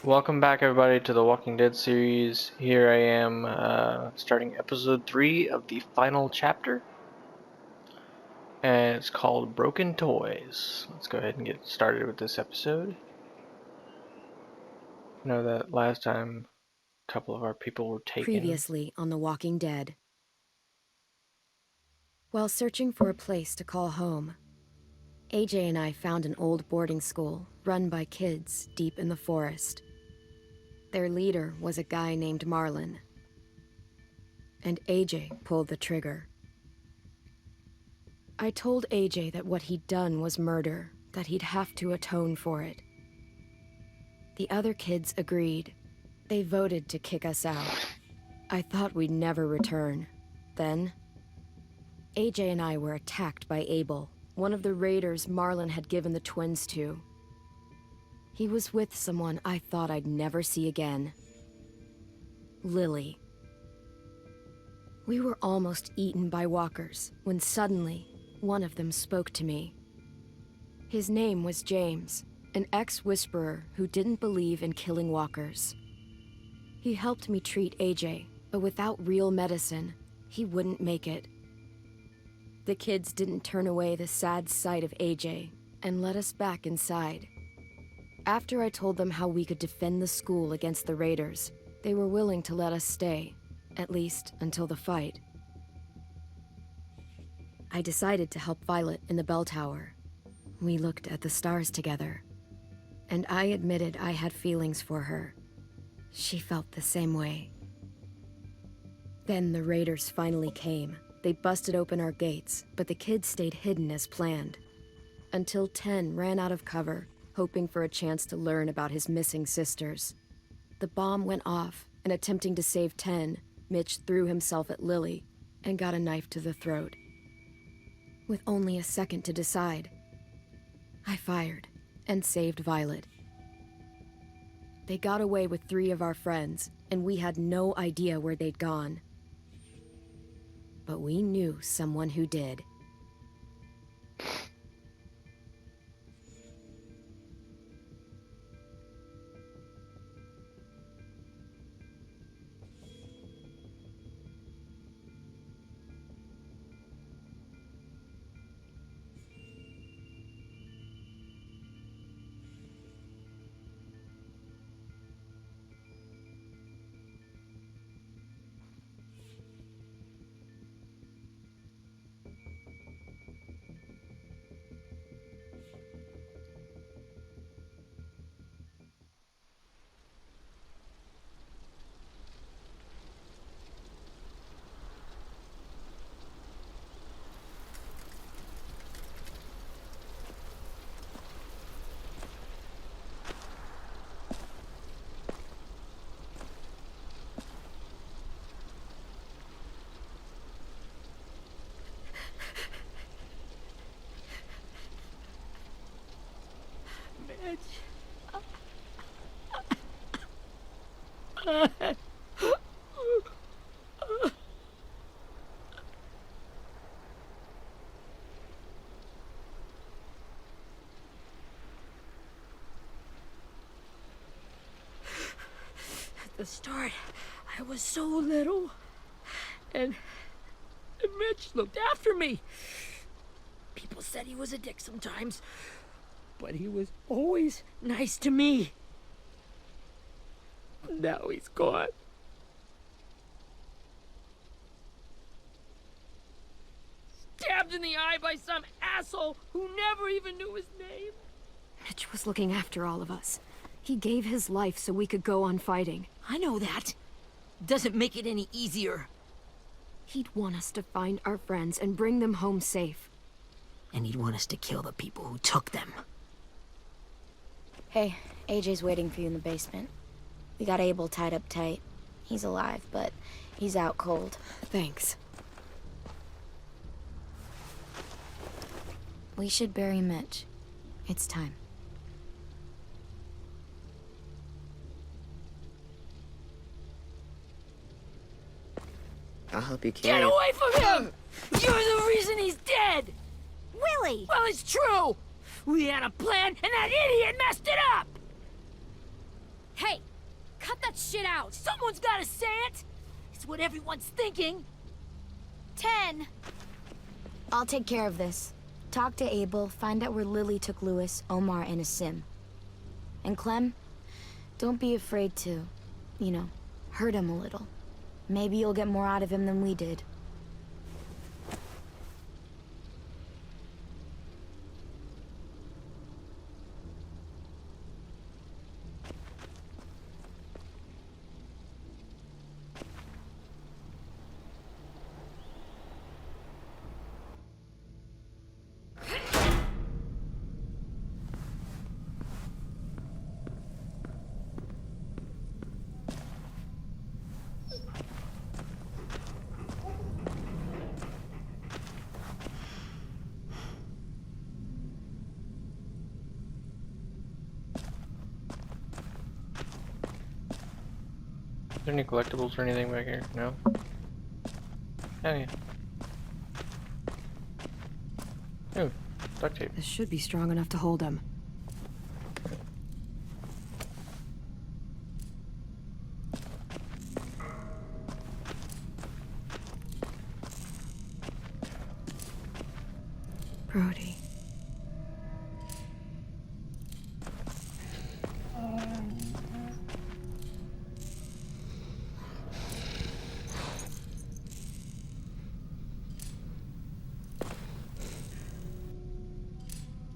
Welcome back, everybody, to the Walking Dead series. Here I am, starting episode 3 of the final chapter, and it's called Broken Toys. Let's go ahead and get started with this episode. I know that last time a couple of our people were taken. Previously on The Walking Dead. While searching for a place to call home, AJ and I found an old boarding school run by kids deep in the forest. Their leader was a guy named Marlon, and AJ pulled the trigger. I told AJ that what he'd done was murder, that he'd have to atone for it. The other kids agreed. They voted to kick us out. I thought we'd never return. Then, AJ and I were attacked by Abel, one of the raiders Marlon had given the twins to. He was with someone I thought I'd never see again. Lily. We were almost eaten by walkers when suddenly one of them spoke to me. His name was James, an ex-whisperer who didn't believe in killing walkers. He helped me treat AJ, but without real medicine, he wouldn't make it. The kids didn't turn away the sad sight of AJ and let us back inside. After I told them how we could defend the school against the raiders, they were willing to let us stay, at least until the fight. I decided to help Violet in the bell tower. We looked at the stars together, and I admitted I had feelings for her. She felt the same way. Then the raiders finally came. They busted open our gates, but the kids stayed hidden as planned. Until 10 ran out of cover, hoping for a chance to learn about his missing sisters. The bomb went off, and attempting to save 10, Mitch threw himself at Lily and got a knife to the throat. With only a second to decide, I fired and saved Violet. They got away with 3 of our friends, and we had no idea where they'd gone. But we knew someone who did. At the start, I was so little, and Mitch looked after me. People said he was a dick sometimes, but he was always nice to me. Now he's gone. Stabbed in the eye by some asshole who never even knew his name. Mitch was looking after all of us. He gave his life so we could go on fighting. I know that. Doesn't make it any easier. He'd want us to find our friends and bring them home safe. And he'd want us to kill the people who took them. Hey, AJ's waiting for you in the basement. We got Abel tied up tight. He's alive, but he's out cold. Thanks. We should bury Mitch. It's time. I'll help you carry. Get away from him! You're the reason he's dead! Willie! Well, it's true! We had a plan, and that idiot messed it up! Hey! Cut that shit out! Someone's gotta say it! It's what everyone's thinking! 10. I'll take care of this. Talk to Abel, find out where Lily took Lewis, Omar, and Asim. And Clem, don't be afraid to, you know, hurt him a little. Maybe you'll get more out of him than we did. Is there any collectibles or anything back here? No? Oh yeah. Oh, duct tape. This should be strong enough to hold him. Brody.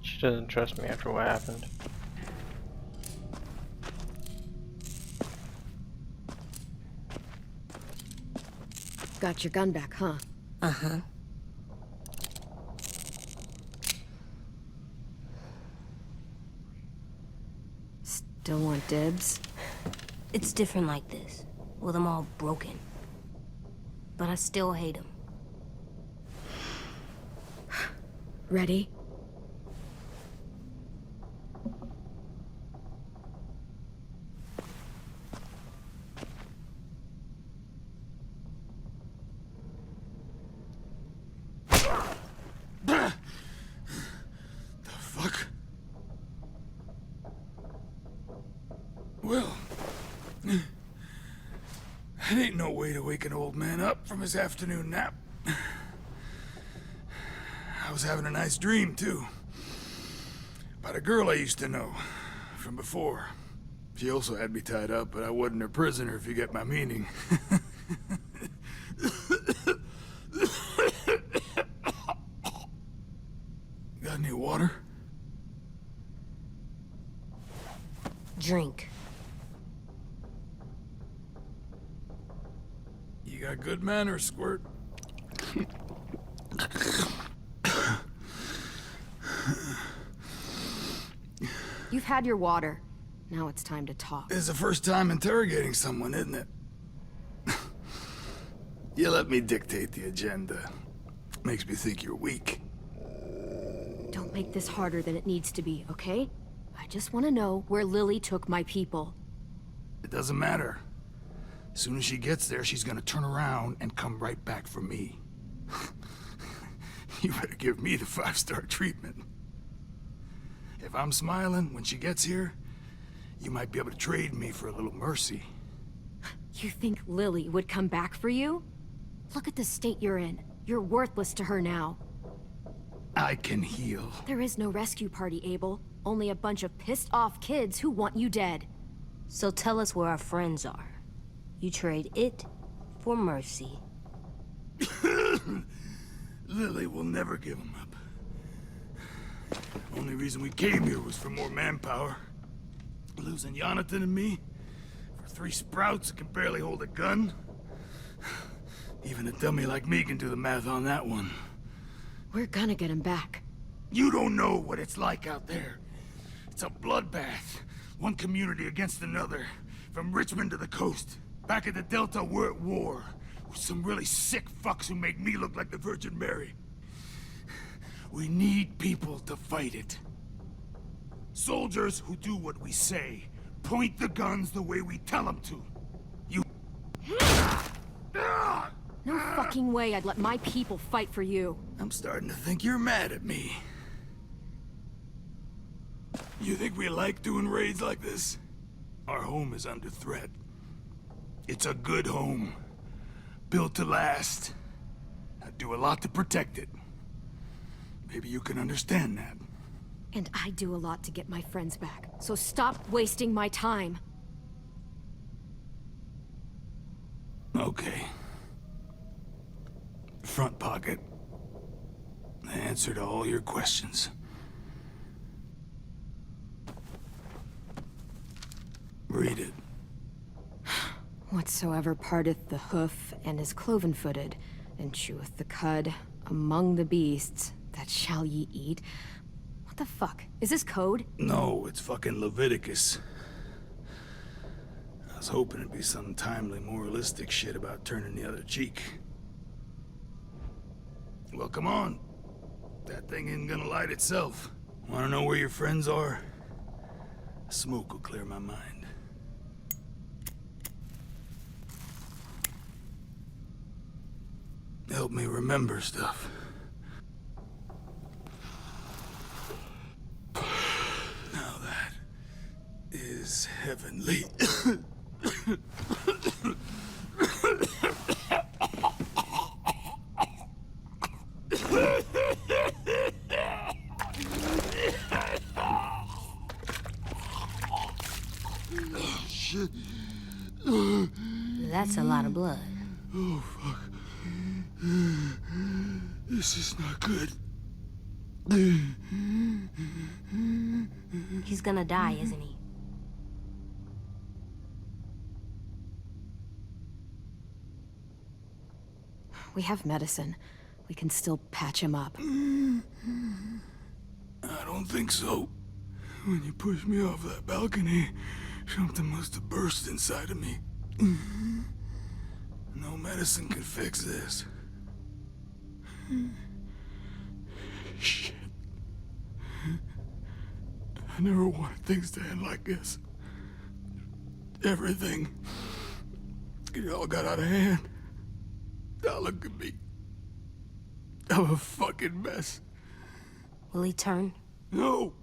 She doesn't trust me after what happened. Got your gun back, huh? Uh-huh. Still want dibs? It's different like this, with them all broken. But I still hate him. Ready? Fuck. Well, that ain't no way to wake an old man up from his afternoon nap. I was having a nice dream, too. About a girl I used to know from before. She also had me tied up, but I wasn't her prisoner, if you get my meaning. Got any water? Drink. You got good manners, Squirt. You've had your water. Now it's time to talk. It's the first time interrogating someone, isn't it? You let me dictate the agenda. Makes me think you're weak. Don't make this harder than it needs to be, okay? I just want to know where Lily took my people. It doesn't matter. As soon as she gets there, she's gonna turn around and come right back for me. You better give me the 5-star treatment. If I'm smiling when she gets here, you might be able to trade me for a little mercy. You think Lily would come back for you? Look at the state you're in. You're worthless to her now. I can heal. There is no rescue party, Abel. Only a bunch of pissed-off kids who want you dead. So tell us where our friends are. You trade it for mercy. Lily will never give him up. Only reason we came here was for more manpower. Losing Jonathan and me for 3 sprouts that can barely hold a gun. Even a dummy like me can do the math on that one. We're gonna get him back. You don't know what it's like out there. It's a bloodbath. One community against another. From Richmond to the coast. Back at the Delta, we're at war. With some really sick fucks who make me look like the Virgin Mary. We need people to fight it. Soldiers who do what we say. Point the guns the way we tell them to. You... No fucking way I'd let my people fight for you. I'm starting to think you're mad at me. You think we like doing raids like this? Our home is under threat. It's a good home. Built to last. I do a lot to protect it. Maybe you can understand that. And I do a lot to get my friends back, so stop wasting my time. Okay. Front pocket. The answer to all your questions. Read it. Whatsoever parteth the hoof and is cloven-footed, and cheweth the cud among the beasts, that shall ye eat. What the fuck? Is this code? No, it's fucking Leviticus. I was hoping it'd be some timely, moralistic shit about turning the other cheek. Well, come on. That thing ain't gonna light itself. Wanna know where your friends are? Smoke will clear my mind. Help me remember stuff. Now that is heavenly. Shit. That's a lot of blood. Oh, fuck. This is not good. He's gonna die, isn't he? We have medicine. We can still patch him up. I don't think so. When you pushed me off that balcony, something must have burst inside of me. No medicine can fix this. Shit. I never wanted things to end like this. Everything. It all got out of hand. Now look at me. I'm a fucking mess. Will he turn? No!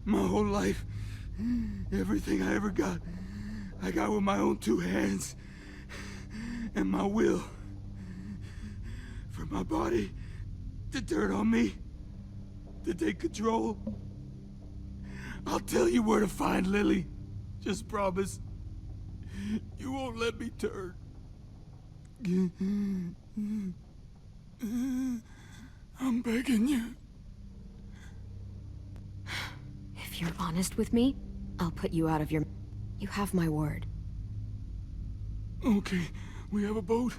My whole life, everything I ever got, I got with my own two hands and my will. For my body to turn on me, to take control. I'll tell you where to find Lily. Just promise. You won't let me turn. I'm begging you. If you're honest with me, I'll put you out of your... You have my word. Okay, we have a boat.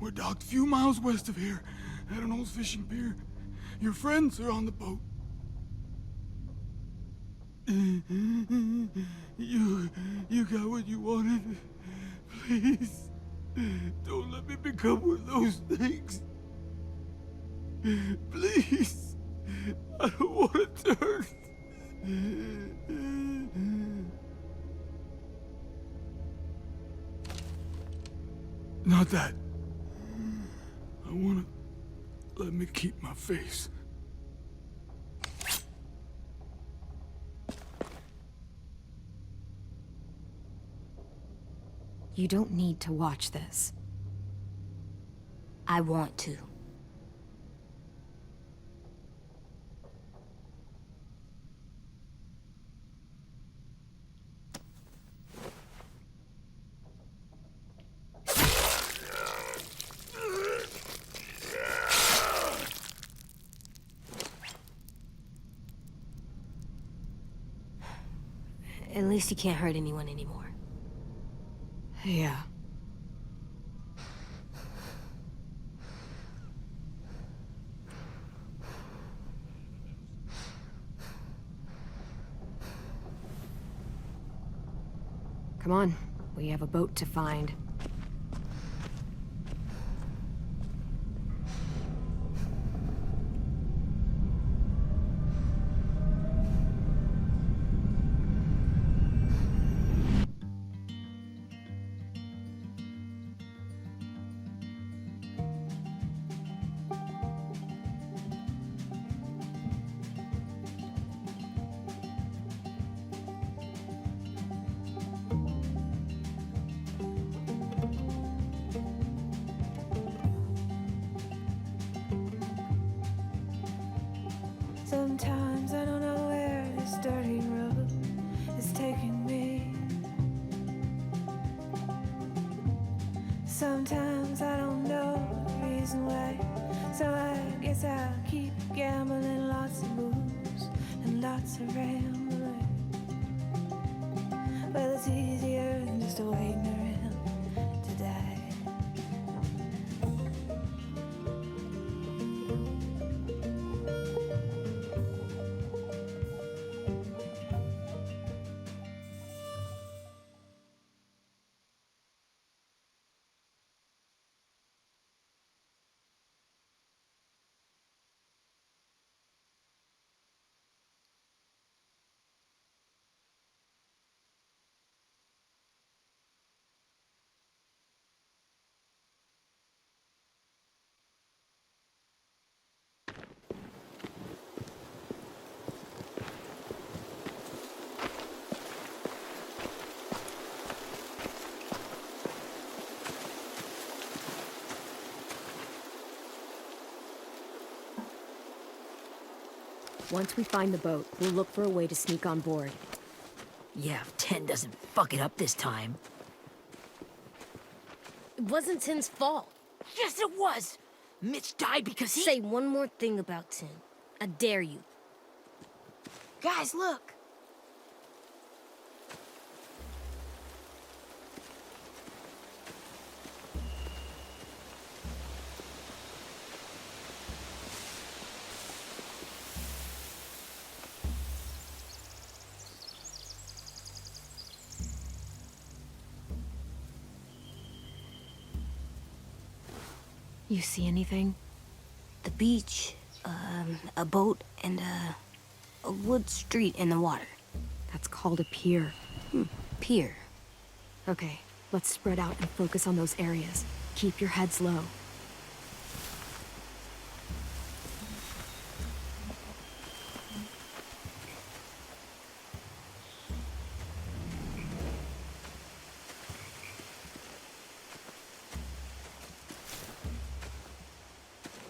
We're docked a few miles west of here, at an old fishing pier. Your friends are on the boat. You got what you wanted. Please, don't let me become one of those things. Please, I don't want to turn. Not that. I wanna let me keep my face. You don't need to watch this. I want to. At least he can't hurt anyone anymore. Yeah. Come on, we have a boat to find. Sometimes I don't know the reason why, so I guess I'll keep gambling. Lots of moves and lots of rambling. Well, it's easier than just waiting around to die. Once we find the boat, we'll look for a way to sneak on board. Yeah, if 10 doesn't fuck it up this time. It wasn't Tin's fault. Yes, it was! Mitch died because he— Say one more thing about Tin. I dare you. Guys, look! You see anything? The beach, a boat, and a wood street in the water. That's called a pier. Pier. Okay, let's spread out and focus on those areas. Keep your heads low.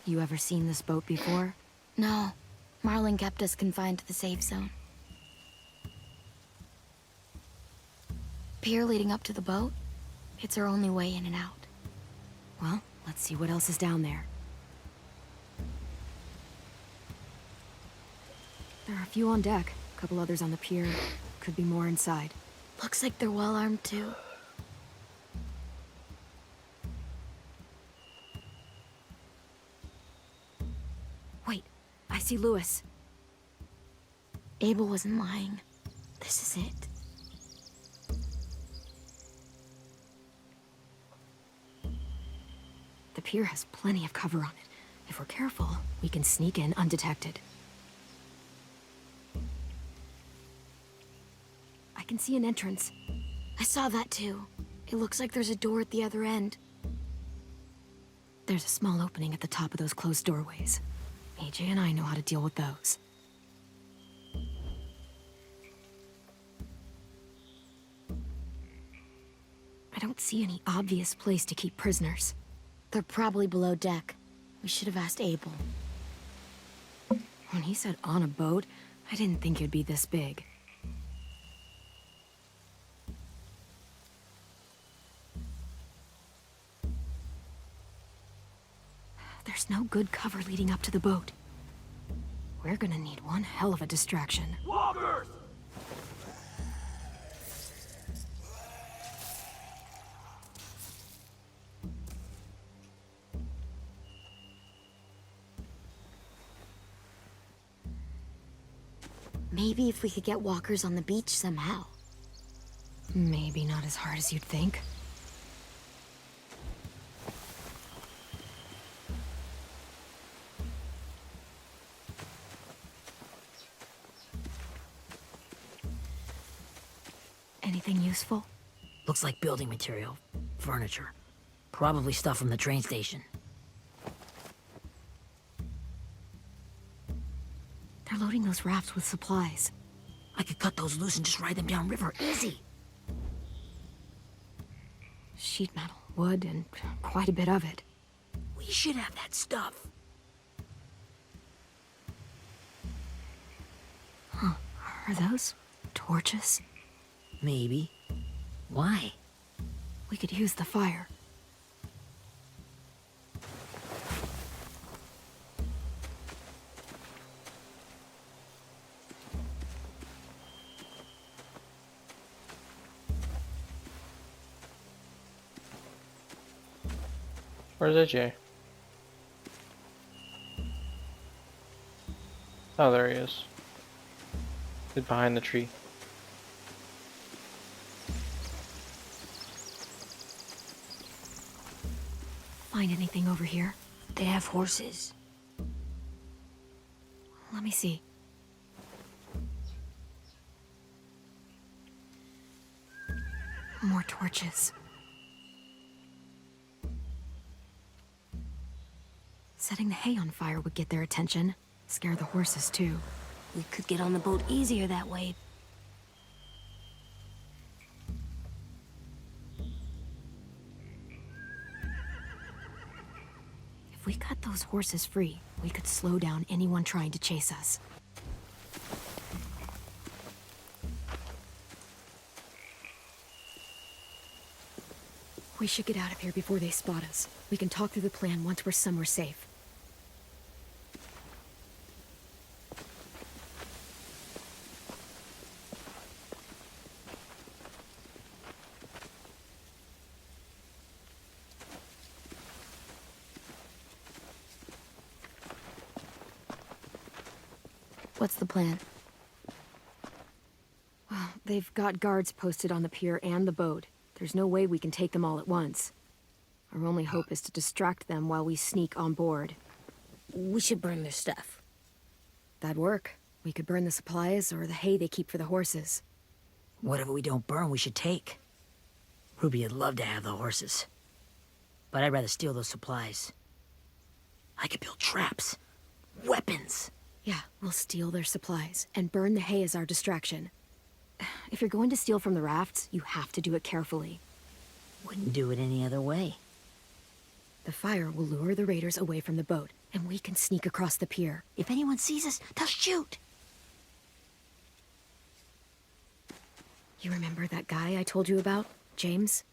You ever seen this boat before? No. Marlin kept us confined to the safe zone. Pier leading up to the boat? It's our only way in and out. Well, let's see what else is down there. There are a few on deck, a couple others on the pier. Could be more inside. Looks like they're well armed too. Wait, I see Lewis. Abel wasn't lying. This is it. The pier has plenty of cover on it. If we're careful, we can sneak in undetected. I can see an entrance. I saw that too. It looks like there's a door at the other end. There's a small opening at the top of those closed doorways. AJ and I know how to deal with those. I don't see any obvious place to keep prisoners. They're probably below deck. We should have asked Abel. When he said on a boat, I didn't think it'd be this big. There's no good cover leading up to the boat. We're gonna need one hell of a distraction. Walkers! Maybe if we could get walkers on the beach somehow. Maybe not as hard as you'd think. Anything useful? Looks like building material. Furniture. Probably stuff from the train station. They're loading those rafts with supplies. I could cut those loose and just ride them downriver. Easy. Sheet metal, wood, and quite a bit of it. We should have that stuff. Huh. Are those torches? Maybe. Why? We could use the fire. Where's AJ? Oh, there he is. He's behind the tree. Find anything over here? They have horses. Let me see. More torches. Setting the hay on fire would get their attention. Scare the horses, too. We could get on the boat easier that way. If we cut those horses free, we could slow down anyone trying to chase us. We should get out of here before they spot us. We can talk through the plan once we're somewhere safe. What's the plan? Well, they've got guards posted on the pier and the boat. There's no way we can take them all at once. Our only hope is to distract them while we sneak on board. We should burn their stuff. That'd work. We could burn the supplies or the hay they keep for the horses. Whatever we don't burn, we should take. Ruby would love to have the horses. But I'd rather steal those supplies. I could build traps. Weapons. Yeah, we'll steal their supplies and burn the hay as our distraction. If you're going to steal from the rafts, you have to do it carefully. Wouldn't do it any other way. The fire will lure the raiders away from the boat, and we can sneak across the pier. If anyone sees us, they'll shoot. You remember that guy I told you about, James?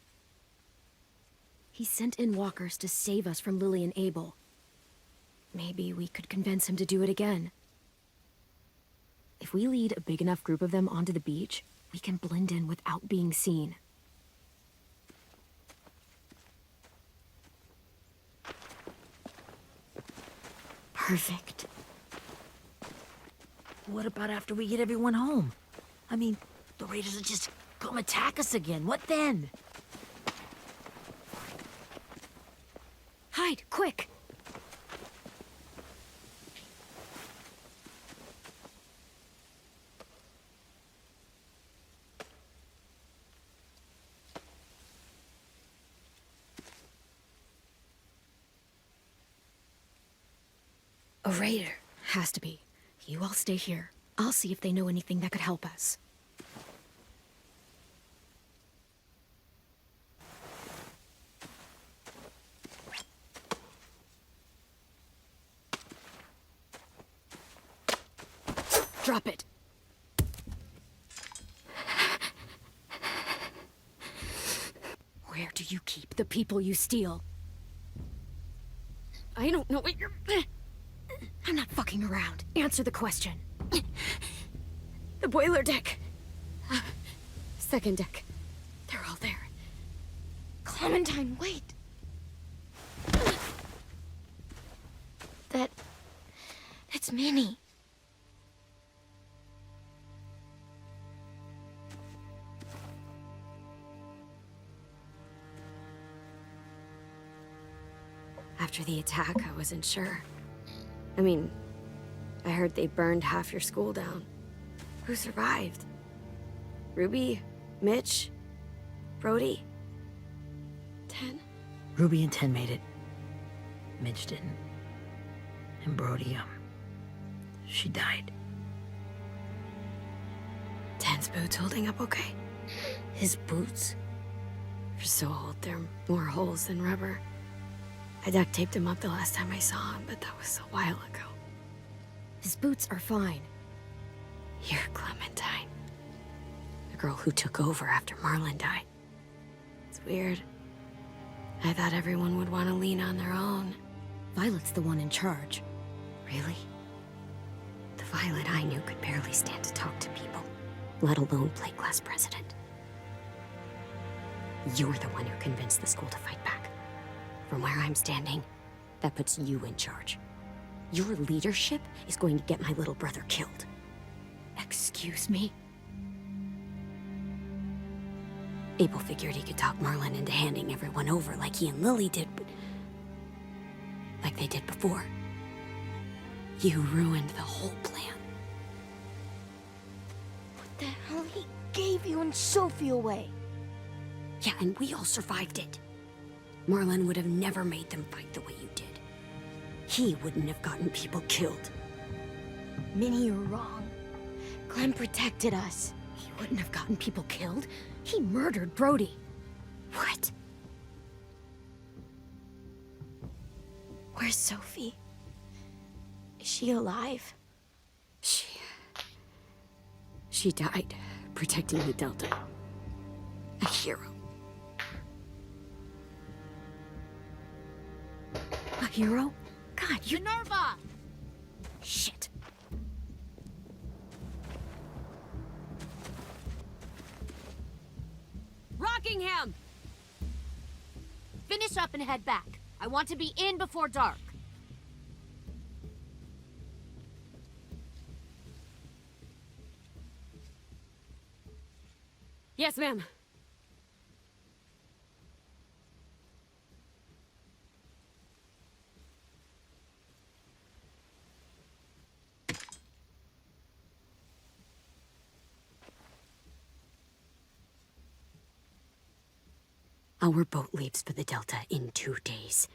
He sent in walkers to save us from Lily and Abel. Maybe we could convince him to do it again. If we lead a big enough group of them onto the beach, we can blend in without being seen. Perfect. What about after we get everyone home? I mean, the raiders will just come attack us again. What then? Hide, quick! A raider. Has to be. You all stay here. I'll see if they know anything that could help us. Drop it. Where do you keep the people you steal? I don't know what you're... I'm not fucking around. Answer the question. The boiler deck. Second deck. They're all there. Clementine, wait. That's Minnie. After the attack, I wasn't sure. I mean, I heard they burned half your school down. Who survived? Ruby? Mitch? Brody? 10? Ruby and 10 made it. Mitch didn't. And Brody, she died. 10's boots holding up okay? His boots? They're so old, there are more holes than rubber. I duct taped him up the last time I saw him, but that was a while ago. His boots are fine. You're Clementine. The girl who took over after Marlon died. It's weird. I thought everyone would want to lean on their own. Violet's the one in charge. Really? The Violet I knew could barely stand to talk to people, let alone play class president. You're the one who convinced the school to fight back. From where I'm standing, that puts you in charge. Your leadership is going to get my little brother killed. Excuse me? Abel figured he could talk Marlon into handing everyone over like he and Lily did, but... like they did before. You ruined the whole plan. What the hell? He gave you and Sophie away. Yeah, and we all survived it. Marlon would have never made them fight the way you did. He wouldn't have gotten people killed. Minnie, you're wrong. Clem protected us. He wouldn't have gotten people killed. He murdered Brody. What? Where's Sophie? Is she alive? She died protecting the Delta. A hero. A hero? God, you... Minerva! Shit. Rockingham! Finish up and head back. I want to be in before dark. Yes, ma'am. Our boat leaves for the Delta in 2 days.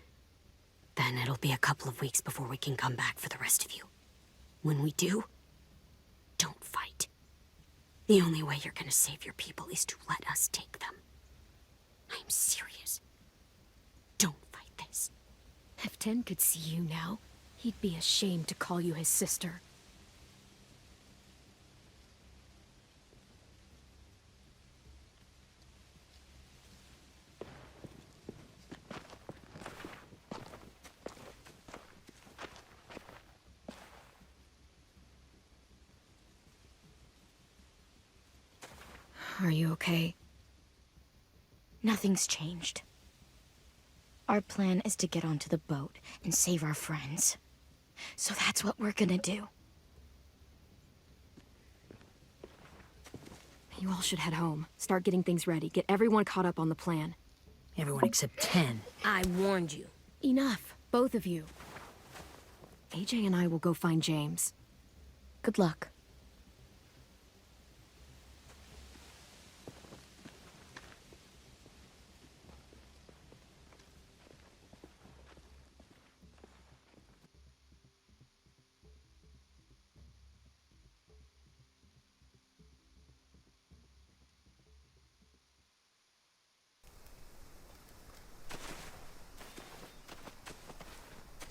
Then it'll be a couple of weeks before we can come back for the rest of you. When we do, don't fight. The only way you're gonna save your people is to let us take them. I'm serious. Don't fight this. If Tin could see you now, he'd be ashamed to call you his sister. Are you okay? Nothing's changed. Our plan is to get onto the boat and save our friends. So that's what we're gonna do. You all should head home. Start getting things ready. Get everyone caught up on the plan. Everyone except 10. I warned you. Enough, both of you. AJ and I will go find James. Good luck.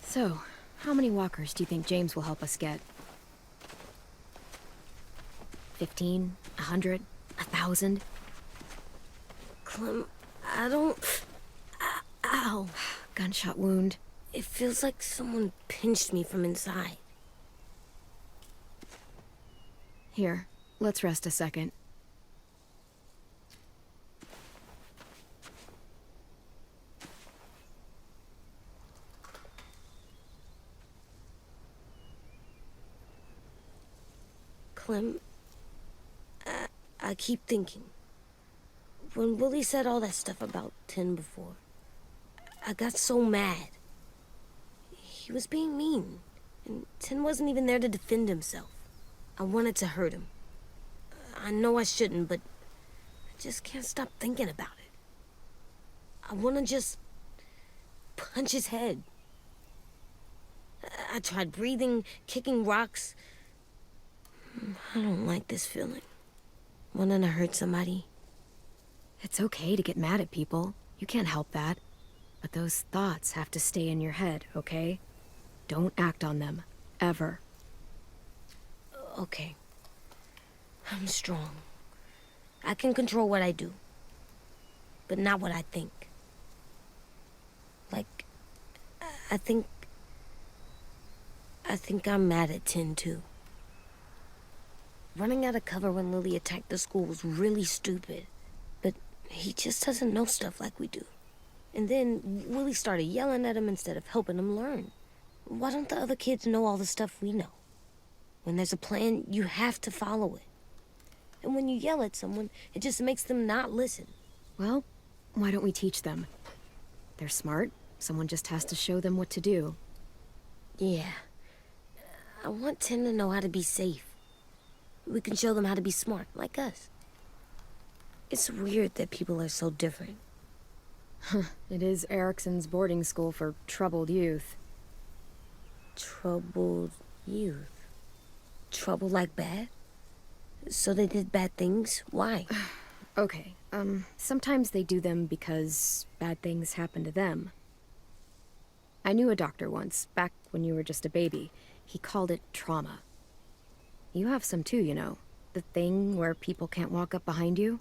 So, how many walkers do you think James will help us get? 15? 100? 1,000? Clem, I don't... Ow. Gunshot wound. It feels like someone pinched me from inside. Here, let's rest a second. Clem, I keep thinking. When Willie said all that stuff about Tin before, I got so mad. He was being mean, and Tin wasn't even there to defend himself. I wanted to hurt him. I know I shouldn't, but I just can't stop thinking about it. I want to just punch his head. I tried breathing, kicking rocks. I don't like this feeling. Wanting to hurt somebody. It's okay to get mad at people. You can't help that. But those thoughts have to stay in your head, okay? Don't act on them. Ever. Okay. I'm strong. I can control what I do. But not what I think. Like, I think I'm mad at Tin, too. Running out of cover when Lily attacked the school was really stupid. But he just doesn't know stuff like we do. And then Willie started yelling at him instead of helping him learn. Why don't the other kids know all the stuff we know? When there's a plan, you have to follow it. And when you yell at someone, it just makes them not listen. Well, why don't we teach them? They're smart. Someone just has to show them what to do. Yeah. I want Tim to know how to be safe. We can show them how to be smart, like us. It's weird that people are so different. It is Erickson's boarding school for troubled youth. Troubled youth? Trouble like bad? So they did bad things? Why? Okay, sometimes they do them because bad things happen to them. I knew a doctor once, back when you were just a baby. He called it trauma. You have some too, you know. The thing where people can't walk up behind you.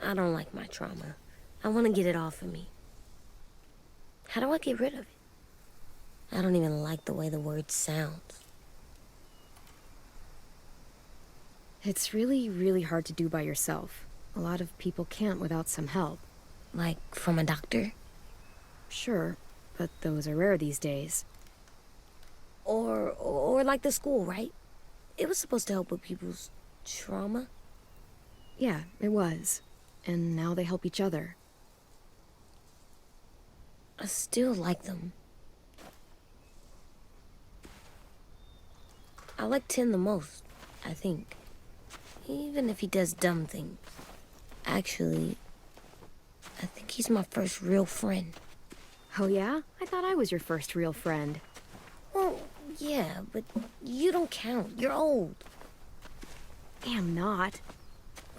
I don't like my trauma. I want to get it off of me. How do I get rid of it? I don't even like the way the word sounds. It's really, really hard to do by yourself. A lot of people can't without some help. Like from a doctor? Sure, but those are rare these days. Or like the school, right? It was supposed to help with people's trauma. Yeah, it was. And now they help each other. I still like them. I like Tim the most, I think. Even if he does dumb things. Actually, I think he's my first real friend. Oh yeah? I thought I was your first real friend. Well, yeah, but you don't count. You're old. I'm not.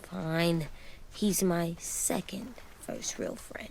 Fine. He's my second first real friend.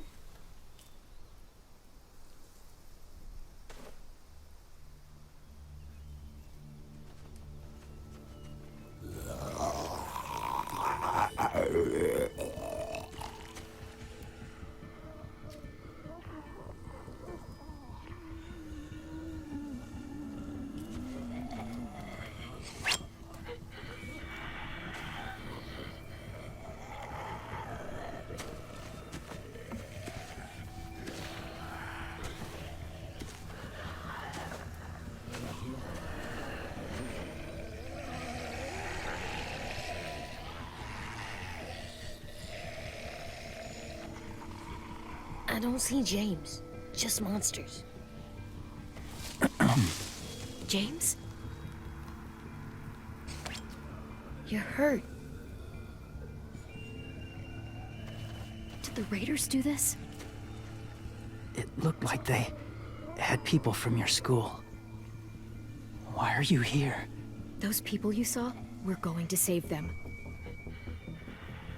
I don't see James. Just monsters. James? You're hurt. Did the raiders do this? It looked like they had people from your school. Why are you here? Those people you saw? We're going to save them.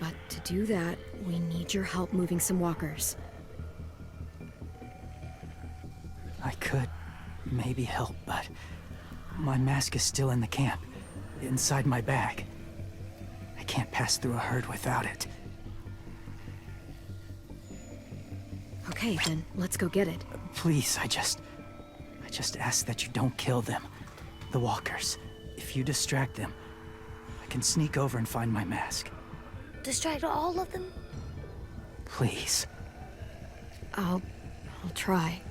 But to do that, we need your help moving some walkers. I could maybe help, but my mask is still in the camp, inside my bag. I can't pass through a herd without it. Okay, then let's go get it. Please, I just ask that you don't kill them. The walkers. If you distract them, I can sneak over and find my mask. Distract all of them? Please. I'll try.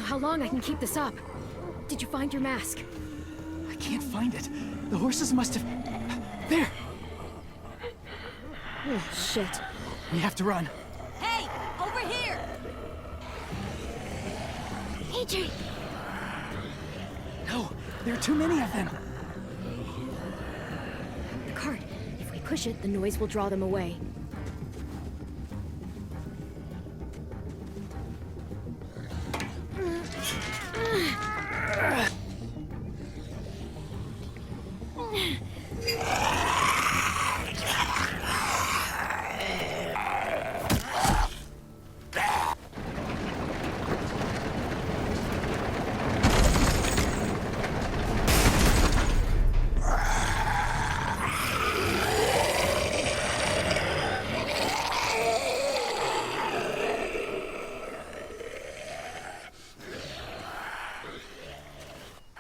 How long I can keep this up? Did you find your mask? I can't find it. The horses must have... There! Oh, shit. We have to run. Hey, over here! AJ! No, there are too many of them. The cart. If we push it, the noise will draw them away.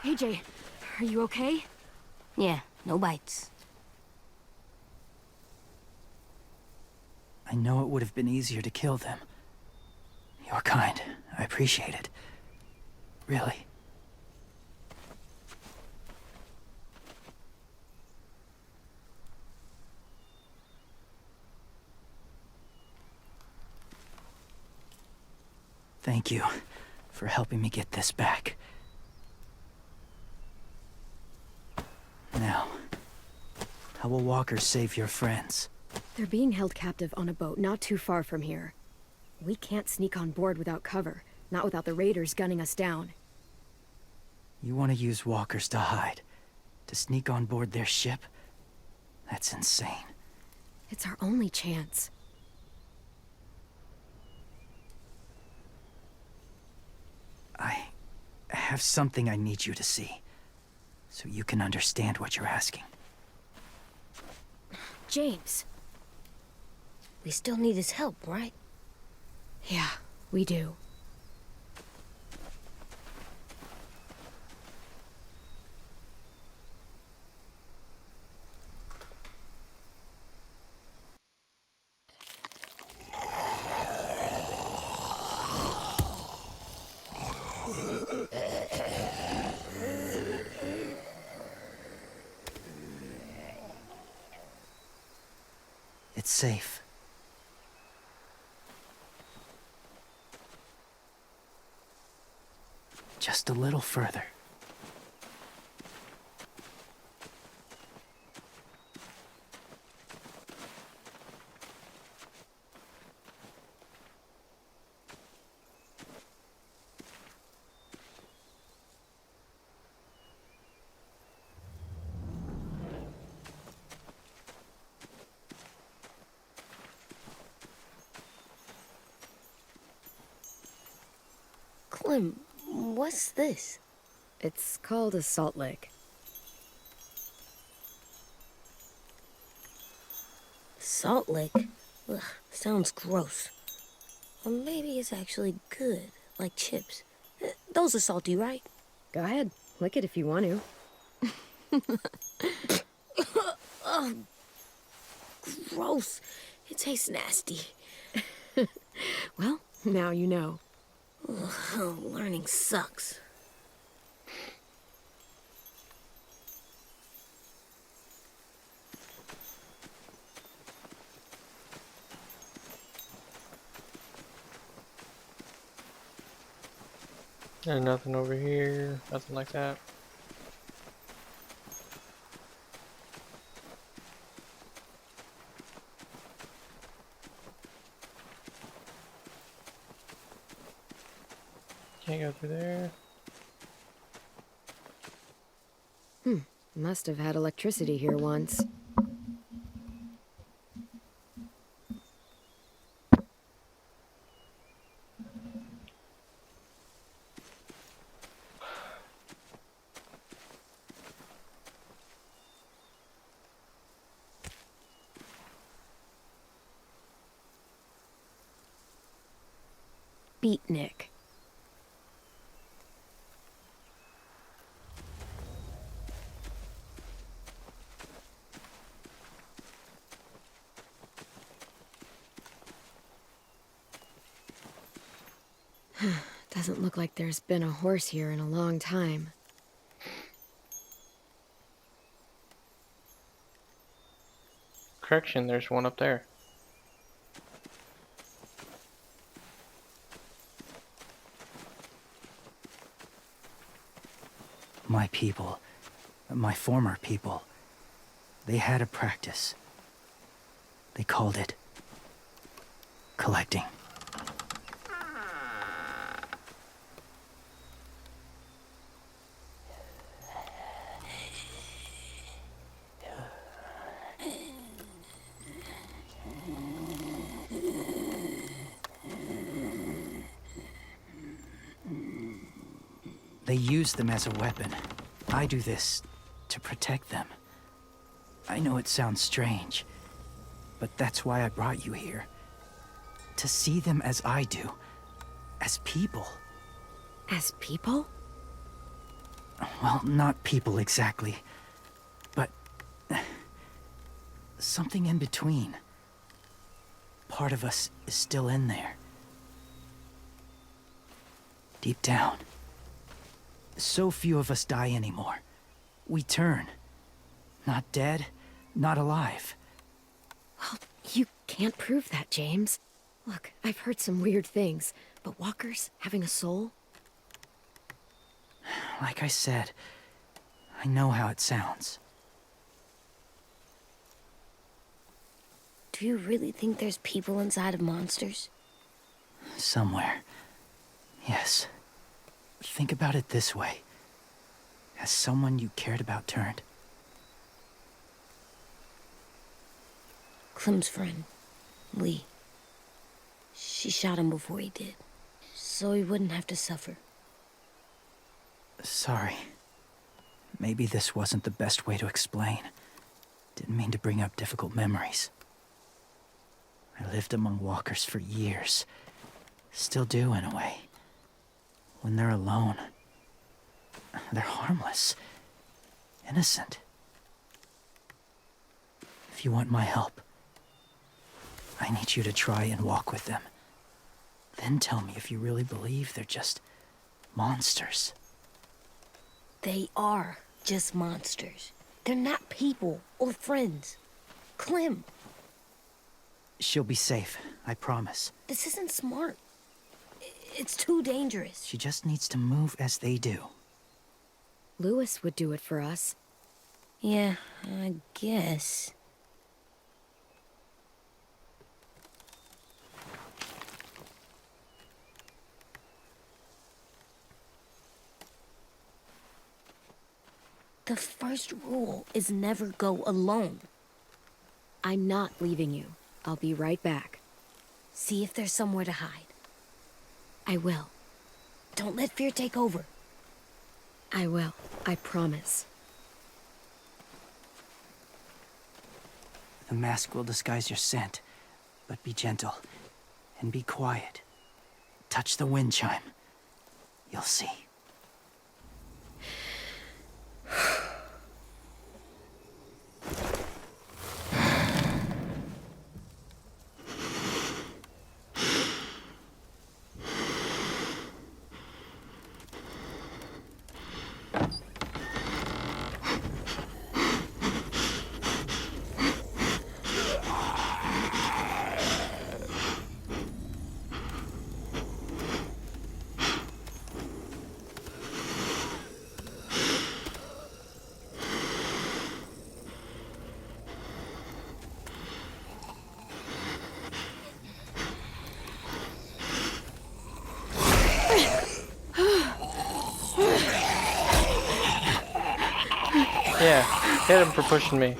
AJ, are you okay? Yeah, no bites. I know it would have been easier to kill them. You're kind. I appreciate it. Really. Thank you for helping me get this back. Now, how will Walker save your friends? They're being held captive on a boat not too far from here. We can't sneak on board without cover, not without the raiders gunning us down. You want to use walkers to hide? To sneak on board their ship? That's insane. It's our only chance. I have something I need you to see, so you can understand what you're asking. James. We still need his help, right? Yeah, we do. It's safe. Just a little further. Clem, what's this? It's called a salt lick. Salt lick? Ugh, sounds gross. Or maybe it's actually good, like chips. Those are salty, right? Go ahead, lick it if you want to. Ugh, gross. It tastes nasty. Well, now you know. Ugh, learning sucks. And nothing over here, nothing like that. Can't go through there. Must have had electricity here once. Beatnik. Doesn't look like there's been a horse here in a long time. Correction, there's one up there. My people, my former people, they had a practice. They called it collecting. They use them as a weapon. I do this to protect them. I know it sounds strange, but that's why I brought you here. To see them as I do. As people. As people? Well, not people exactly, but something in between. Part of us is still in there. Deep down. So few of us die anymore. We turn. Not dead, not alive. Well, you can't prove that, James. Look, I've heard some weird things, but walkers having a soul? Like I said, I know how it sounds. Do you really think there's people inside of monsters? Somewhere. Yes. Think about it this way. Has someone you cared about turned? Clem's friend, Lee. She shot him before he did, so he wouldn't have to suffer. Sorry. Maybe this wasn't the best way to explain. Didn't mean to bring up difficult memories. I lived among walkers for years. Still do, in a way. When they're alone, they're harmless. Innocent. If you want my help, I need you to try and walk with them. Then tell me if you really believe they're just monsters. They are just monsters. They're not people or friends. Clem, She'll be safe, I promise. this isn't smart. It's too dangerous. She just needs to move as they do. Lewis would do it for us. Yeah, I guess. The first rule is never go alone. I'm not leaving you. I'll be right back. See if there's somewhere to hide. I will. Don't let fear take over. I will. I promise. The mask will disguise your scent, but be gentle and be quiet. Touch the wind chime. You'll see. Yeah, hit him for pushing me.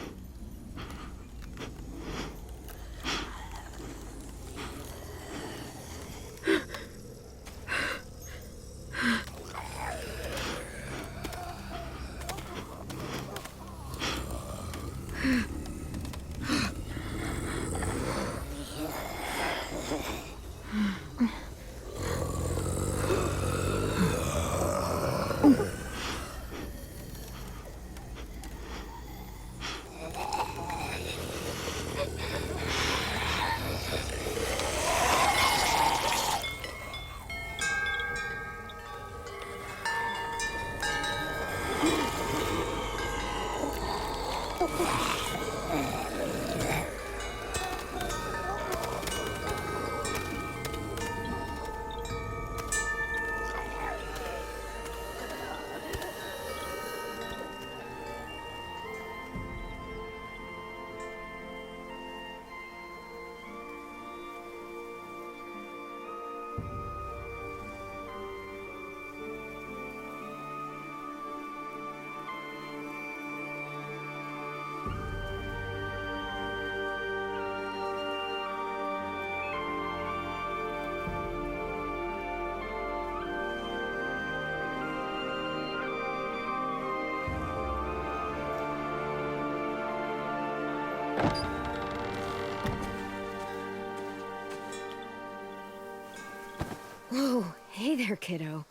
Whoa, hey there, kiddo.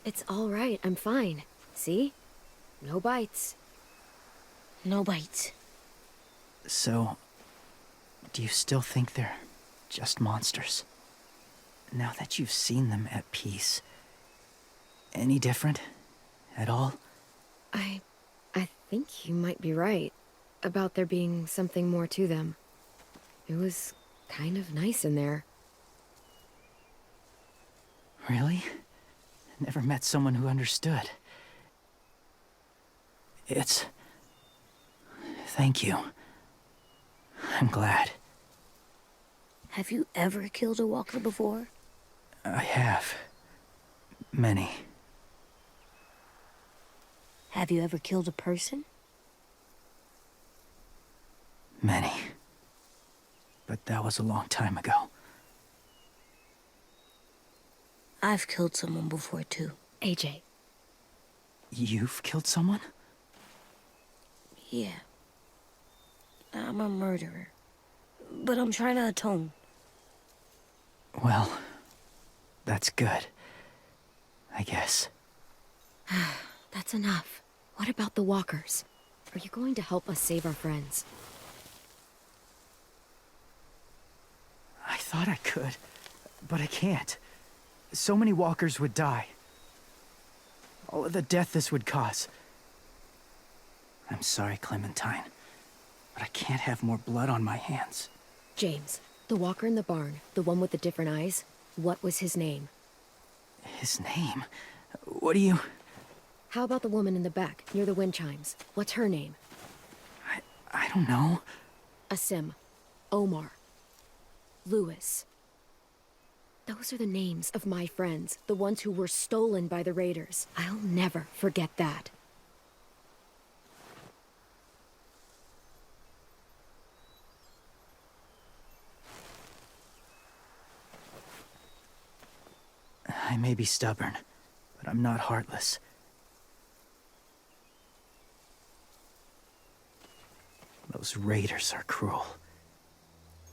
It's all right, I'm fine. See? No bites. No bites. So, do you still think they're just monsters? Now that you've seen them at peace, any different at all? I think you might be right about there being something more to them. It was kind of nice in there. Really? Never met someone who understood. Thank you. I'm glad. Have you ever killed a walker before? I have. Many. Have you ever killed a person? Many. But that was a long time ago. I've killed someone before, too. AJ. You've killed someone? Yeah. I'm a murderer. But I'm trying to atone. Well, that's good. I guess. That's enough. What about the walkers? Are you going to help us save our friends? I thought I could, but I can't. So many walkers would die. All of the death this would cause. I'm sorry, Clementine, but I can't have more blood on my hands. James, the walker in the barn, the one with the different eyes, what was his name? His name? What do you... How about the woman in the back, near the wind chimes? What's her name? I don't know. Asim. Omar. Lewis. Those are the names of my friends, the ones who were stolen by the raiders. I'll never forget that. I may be stubborn, but I'm not heartless. Those raiders are cruel.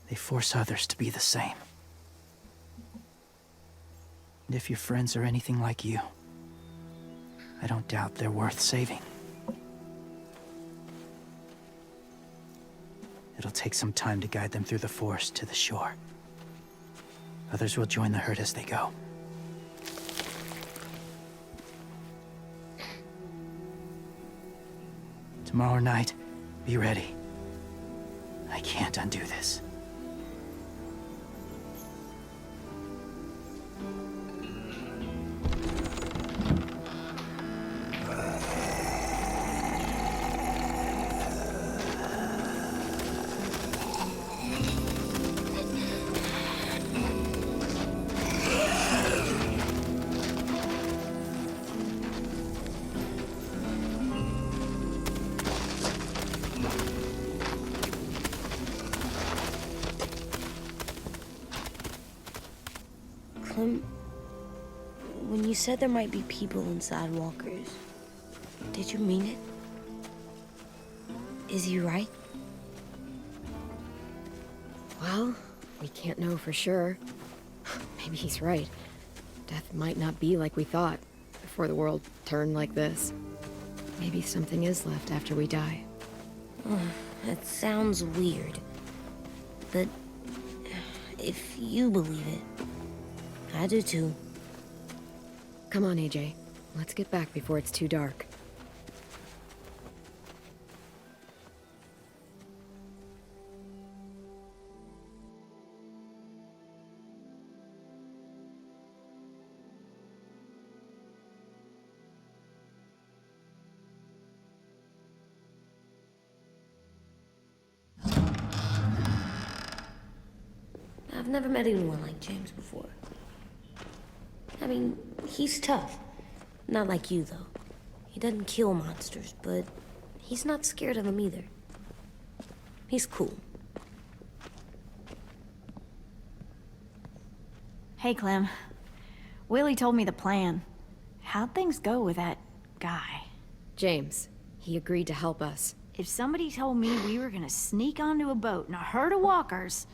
They force others to be the same. And if your friends are anything like you, I don't doubt they're worth saving. It'll take some time to guide them through the forest to the shore. Others will join the herd as they go. Tomorrow night, be ready. I can't undo this. Clem, when you said there might be people inside walkers, did you mean it? Is he right? Well, we can't know for sure. Maybe he's right. Death might not be like we thought, before the world turned like this. Maybe something is left after we die. That sounds weird. But if you believe it, I do too. Come on, AJ. Let's get back before it's too dark. I've never met anyone like James before. I mean, he's tough. Not like you, though. He doesn't kill monsters, but he's not scared of them either. He's cool. Hey, Clem. Willie told me the plan. How'd things go with that guy? James, he agreed to help us. If somebody told me we were gonna sneak onto a boat in a herd of walkers,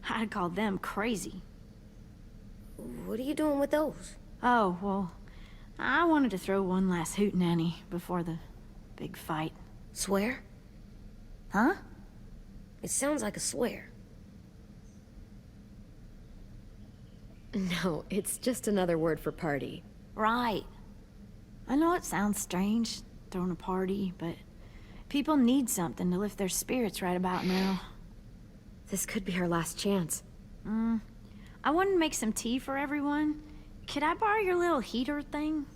I'd call them crazy. What are you doing with those? Oh, well, I wanted to throw one last hootenanny before the big fight. Swear? Huh? It sounds like a swear. No, it's just another word for party. Right. I know it sounds strange, throwing a party, but people need something to lift their spirits right about now. This could be our last chance. I wanted to make some tea for everyone. Could I borrow your little heater thing?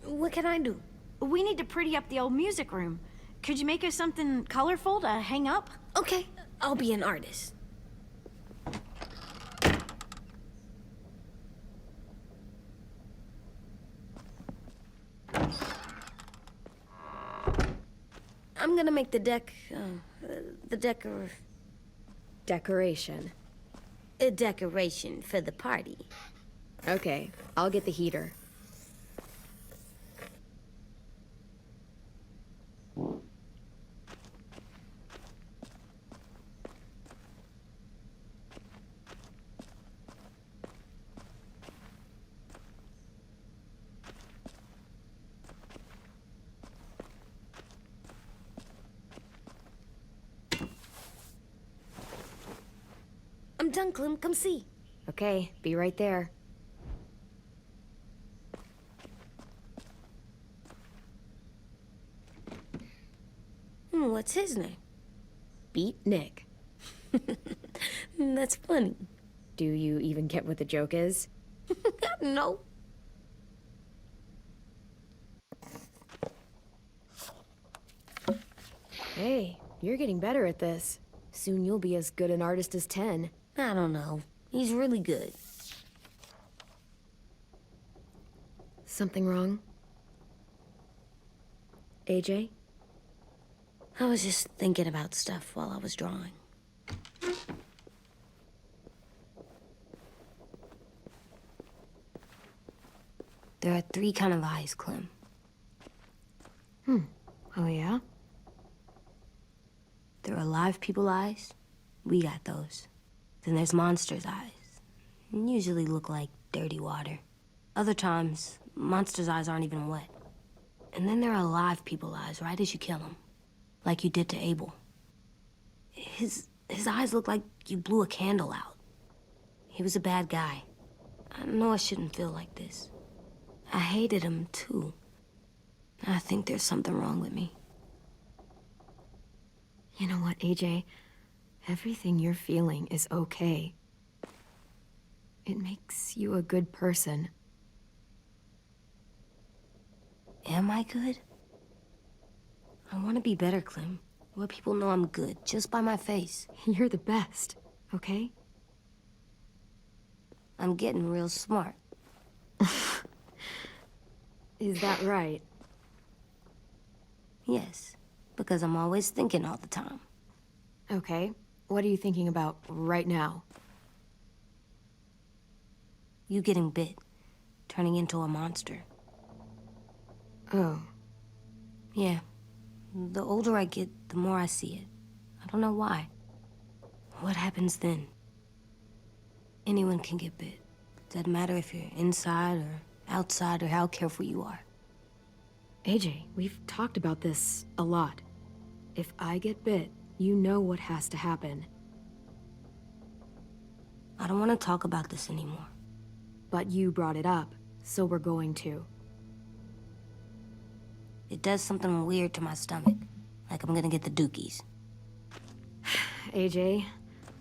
What can I do? We need to pretty up the old music room. Could you make us something colorful to hang up? Okay, I'll be an artist. I'm gonna make the Decoration. a decoration for the party. Okay, I'll get the heater. I'm done, Clem. Come see. Okay, be right there. What's his name? Beat Nick. That's funny. Do you even get what the joke is? No. Hey, you're getting better at this. Soon you'll be as good an artist as 10. I don't know. He's really good. Something wrong? AJ? I was just thinking about stuff while I was drawing. There are 3 kind of eyes, Clem. Oh yeah? There are live people eyes. We got those. Then there's monsters' eyes. Usually look like dirty water. Other times, monsters' eyes aren't even wet. And then there are live people eyes right as you kill them. Like you did to Abel. His eyes look like you blew a candle out. He was a bad guy. I know I shouldn't feel like this. I hated him, too. I think there's something wrong with me. You know what, AJ? Everything you're feeling is okay. It makes you a good person. Am I good? I want to be better, Clem. Let people know I'm good, just by my face. You're the best, okay? I'm getting real smart. Is that right? Yes, because I'm always thinking all the time. Okay, what are you thinking about right now? You getting bit, turning into a monster. Oh. Yeah. The older I get, the more I see it. I don't know why. What happens then? Anyone can get bit. Doesn't matter if you're inside or outside or how careful you are. AJ, we've talked about this a lot. If I get bit, you know what has to happen. I don't want to talk about this anymore. But you brought it up, so we're going to. It does something weird to my stomach. Like I'm gonna get the dookies. AJ,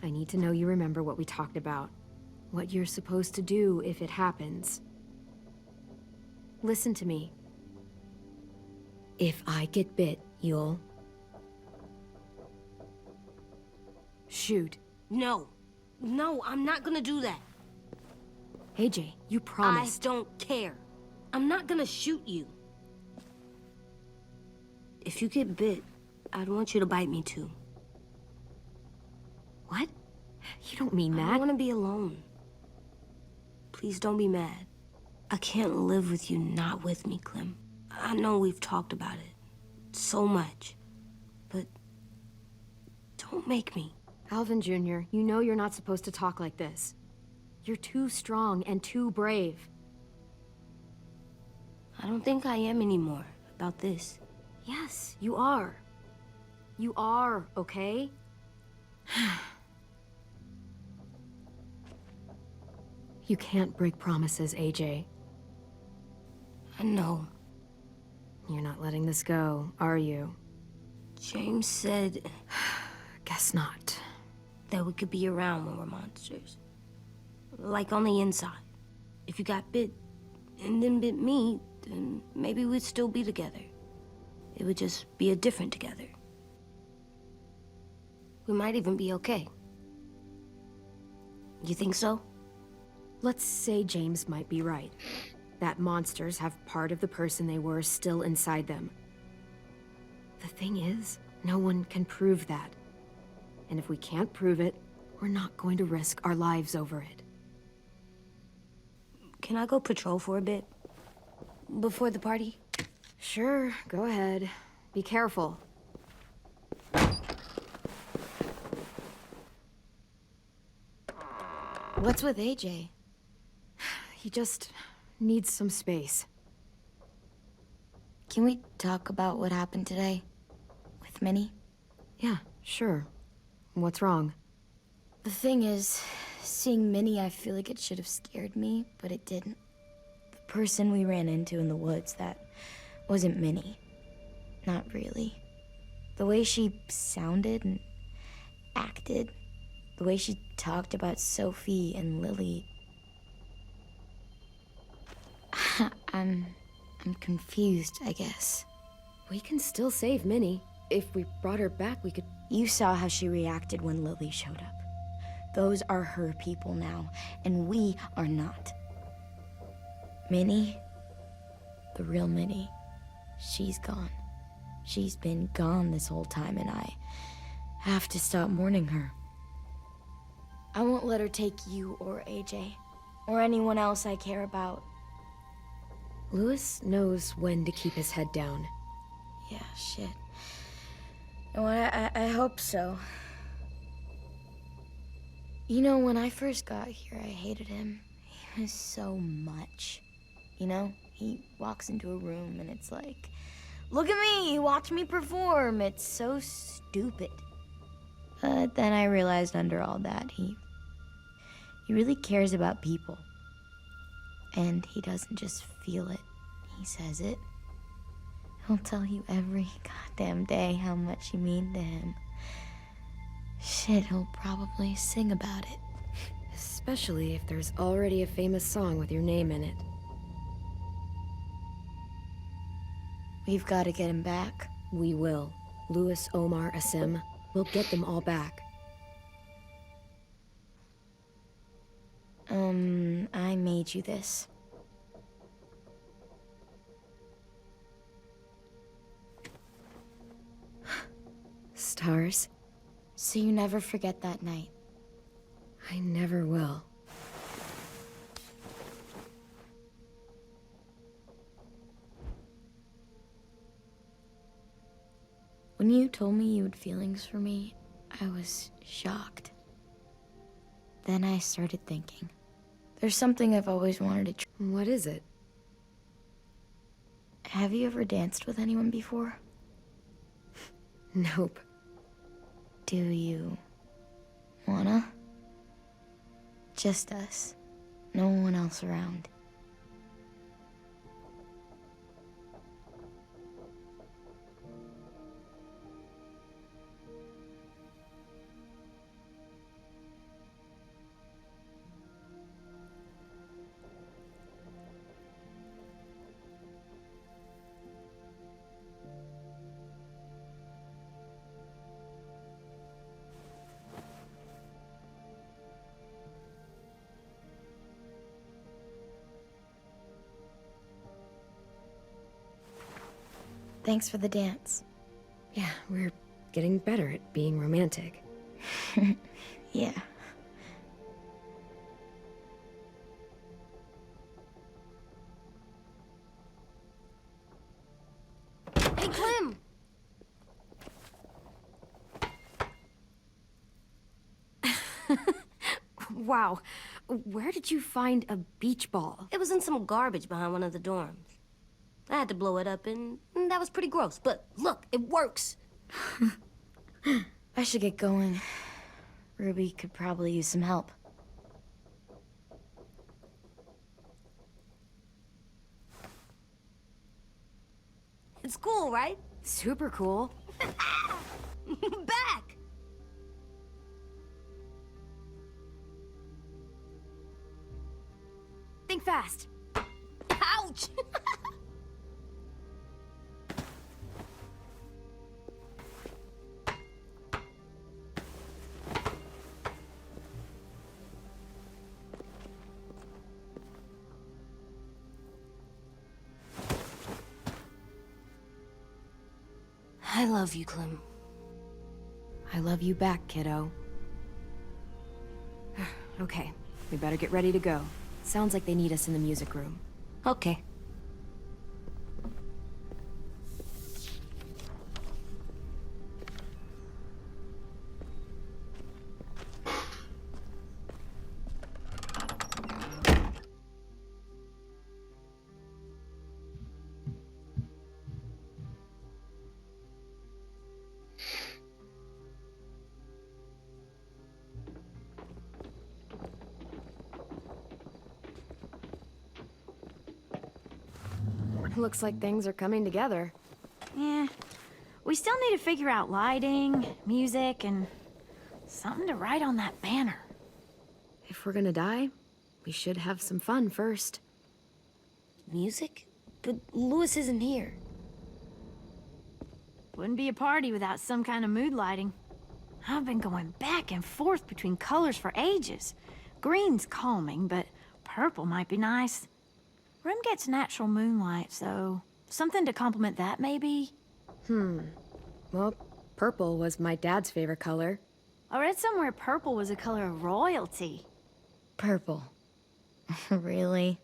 I need to know you remember what we talked about. What you're supposed to do if it happens. Listen to me. If I get bit, you'll... shoot. No. No, I'm not gonna do that. AJ, you promised. I don't care. I'm not gonna shoot you. If you get bit, I'd want you to bite me too. What? You don't mean I that. don't want to be alone. Please don't be mad. I can't live with you not with me, Clem. I know we've talked about it so much, but don't make me. Alvin Jr., you know you're not supposed to talk like this. You're too strong and too brave. I don't think I am anymore about this. Yes, you are. You are, okay? You can't break promises, AJ. I know. You're not letting this go, are you? James said Guess not. that we could be around when we're monsters. Like on the inside. If you got bit and then bit me, then maybe we'd still be together. It would just be a different together. We might even be okay. You think so? Let's say James might be right. That monsters have part of the person they were still inside them. The thing is, no one can prove that. And if we can't prove it, we're not going to risk our lives over it. Can I go patrol for a bit? Before the party? Sure, go ahead. Be careful. What's with AJ? He just needs some space. Can we talk about what happened today? With Minnie? Yeah, sure. What's wrong? The thing is, seeing Minnie, I feel like it should have scared me, but it didn't. The person we ran into in the woods, that wasn't Minnie. Not really. The way she sounded and acted, the way she talked about Sophie and Lily. I'm confused, I guess. We can still save Minnie. If we brought her back, we could... You saw how she reacted when Lily showed up. Those are her people now, and we are not. Minnie, the real Minnie, she's gone. She's been gone this whole time, and I have to stop mourning her. I won't let her take you or AJ, or anyone else I care about. Louis knows when to keep his head down. Yeah, shit. Oh, I hope so. You know, when I first got here, I hated him. He was so much. You know, he walks into a room and it's like, look at me, watch me perform. It's so stupid. But then I realized under all that, he really cares about people. And he doesn't just feel it, he says it. He'll tell you every goddamn day how much you mean to him. Shit, he'll probably sing about it. Especially if there's already a famous song with your name in it. We've got to get him back. We will. Louis, Omar, Asim. We'll get them all back. I made you this. Stars? So you never forget that night. I never will. When you told me you had feelings for me, I was shocked. Then I started thinking. There's something I've always wanted to try. What is it? Have you ever danced with anyone before? Nope. Do you wanna? Just us. No one else around. Thanks for the dance. Yeah, we're getting better at being romantic. Yeah. Hey, Clem! Wow. Where did you find a beach ball? It was in some garbage behind one of the dorms. I had to blow it up, and that was pretty gross. But look, it works. I should get going. Ruby could probably use some help. It's cool, right? Super cool. Back! Think fast. Ouch! I love you, Clem. I love you back, kiddo. Okay, we better get ready to go. Sounds like they need us in the music room. Okay. Looks like things are coming together. Yeah. We still need to figure out lighting, music, and something to write on that banner. If we're gonna die, we should have some fun first. Music? But Louis isn't here. Wouldn't be a party without some kind of mood lighting. I've been going back and forth between colors for ages. Green's calming, but purple might be nice. Room gets natural moonlight, so something to complement that, maybe? Well, purple was my dad's favorite color. I read somewhere purple was a color of royalty. Purple. Really?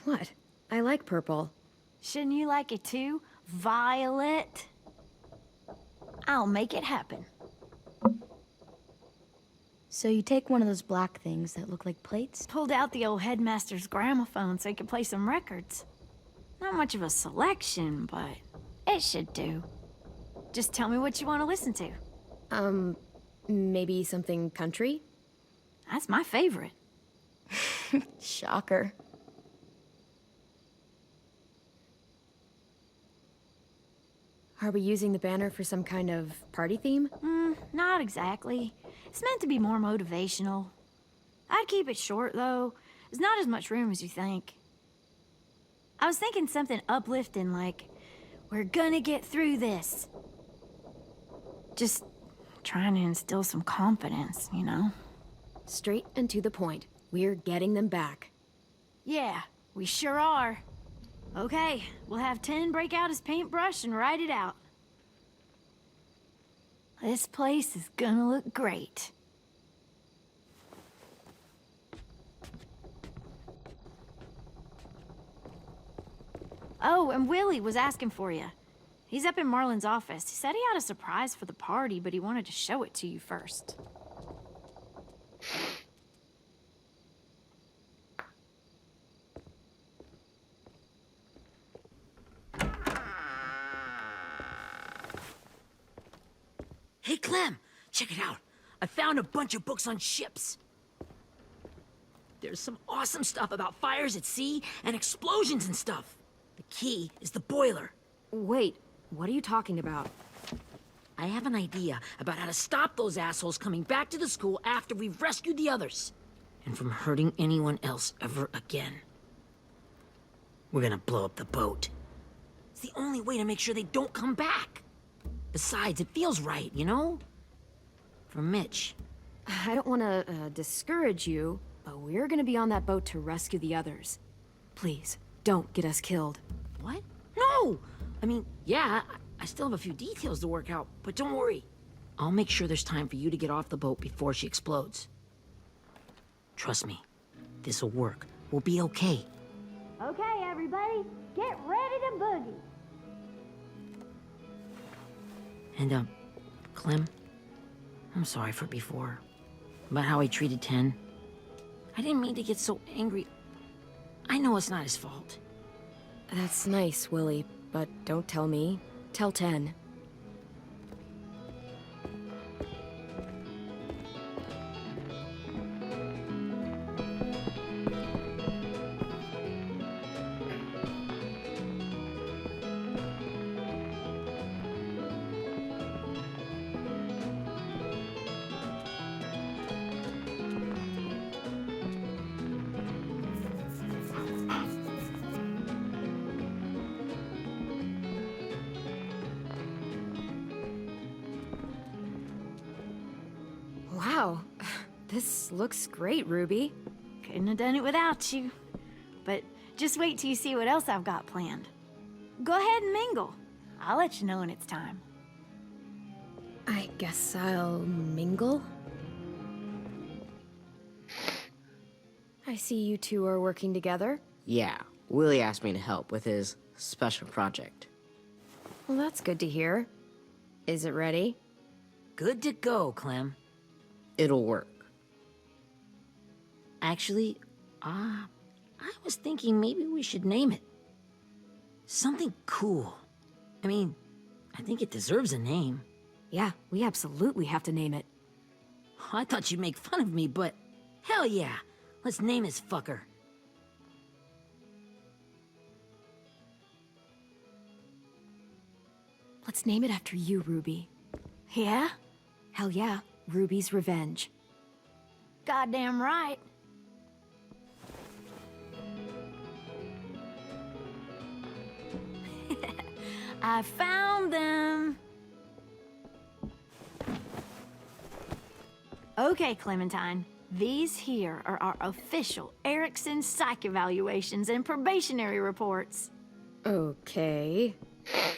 What? I like purple. Shouldn't you like it too? Violet? I'll make it happen. So you take one of those black things that look like plates? Pulled out the old headmaster's gramophone so he could play some records. Not much of a selection, but it should do. Just tell me what you want to listen to. Maybe something country? That's my favorite. Shocker. Are we using the banner for some kind of party theme? Not exactly. It's meant to be more motivational. I'd keep it short, though. There's not as much room as you think. I was thinking something uplifting, like, we're gonna get through this. Just trying to instill some confidence, you know? Straight and to the point. We're getting them back. Yeah, we sure are. Okay, we'll have 10 break out his paintbrush and write it out. This place is gonna look great. Oh, and Willie was asking for you. He's up in Marlin's office. He said he had a surprise for the party, but he wanted to show it to you first. Hey, Clem, check it out. I found a bunch of books on ships. There's some awesome stuff about fires at sea and explosions and stuff. The key is the boiler. Wait, what are you talking about? I have an idea about how to stop those assholes coming back to the school after we've rescued the others. And from hurting anyone else ever again. We're gonna blow up the boat. It's the only way to make sure they don't come back. Besides, it feels right, you know? For Mitch. I don't want to discourage you, but we're gonna be on that boat to rescue the others. Please, don't get us killed. What? No! I mean, yeah, I still have a few details to work out, but don't worry. I'll make sure there's time for you to get off the boat before she explodes. Trust me, this'll work. We'll be okay. Okay, everybody, get ready to boogie. And, Clem, I'm sorry for before. About how I treated 10. I didn't mean to get so angry. I know it's not his fault. That's nice, Willie, but don't tell me. Tell 10. Wow, this looks great, Ruby. Couldn't have done it without you. But just wait till you see what else I've got planned. Go ahead and mingle. I'll let you know when it's time. I guess I'll mingle? I see you two are working together. Yeah, Willie asked me to help with his special project. Well, that's good to hear. Is it ready? Good to go, Clem. It'll work. Actually, I was thinking maybe we should name it. Something cool. I mean, I think it deserves a name. Yeah, we absolutely have to name it. I thought you'd make fun of me, but hell yeah. Let's name this fucker. Let's name it after you, Ruby. Yeah? Hell yeah, Ruby's Revenge. Goddamn right. I found them. Okay, Clementine. These here are our official Erickson psych evaluations and probationary reports. Okay.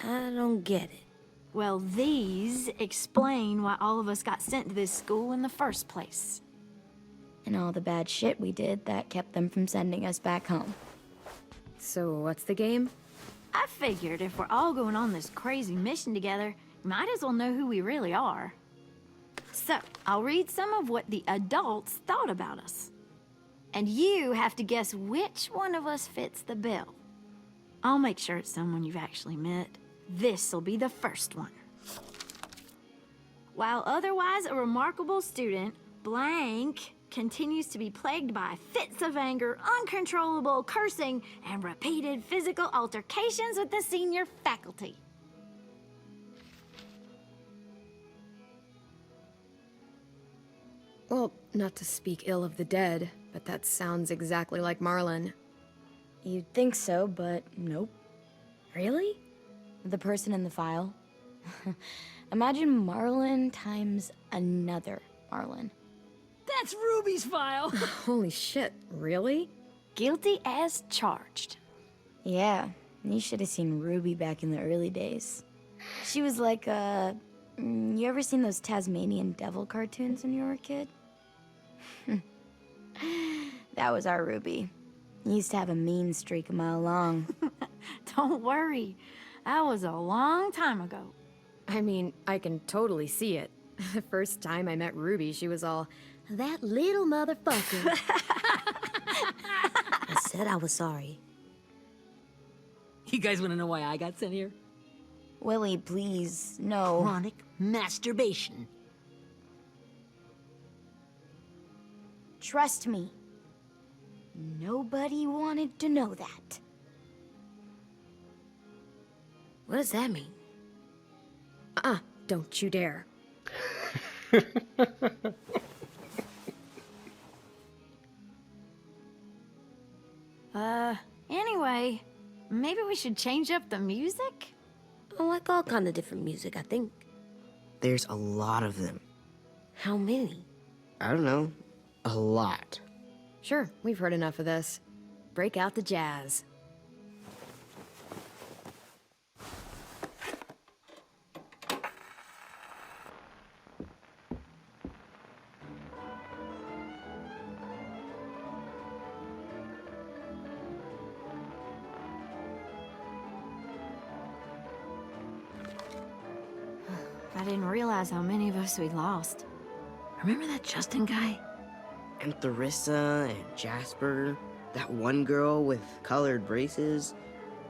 I don't get it. Well, these explain why all of us got sent to this school in the first place. And all the bad shit we did that kept them from sending us back home. So what's the game? I figured if we're all going on this crazy mission together, might as well know who we really are. So, I'll read some of what the adults thought about us. And you have to guess which one of us fits the bill. I'll make sure it's someone you've actually met. This'll be the first one. While otherwise a remarkable student, blank continues to be plagued by fits of anger, uncontrollable cursing, and repeated physical altercations with the senior faculty. Well, not to speak ill of the dead, but that sounds exactly like Marlon. You'd think so, but nope. Really? The person in the file. Imagine Marlon times another Marlon. That's Ruby's file. Holy shit, really? Guilty as charged. Yeah, you should have seen Ruby back in the early days. She was like, you ever seen those Tasmanian devil cartoons when you were a kid? That was our Ruby. He used to have a mean streak a mile long. Don't worry. That was a long time ago. I mean, I can totally see it. The first time I met Ruby, she was all, that little motherfucker. I said I was sorry. You guys want to know why I got sent here? Willie, please, no. Chronic masturbation. Trust me. Nobody wanted to know that. What does that mean? Don't you dare. Anyway, maybe we should change up the music? I like all kind of different music, I think. There's a lot of them. How many? I don't know. A lot. Sure, we've heard enough of this. Break out the jazz. I didn't realize how many of us we'd lost. Remember that Justin guy? And Theresa and Jasper, that one girl with colored braces,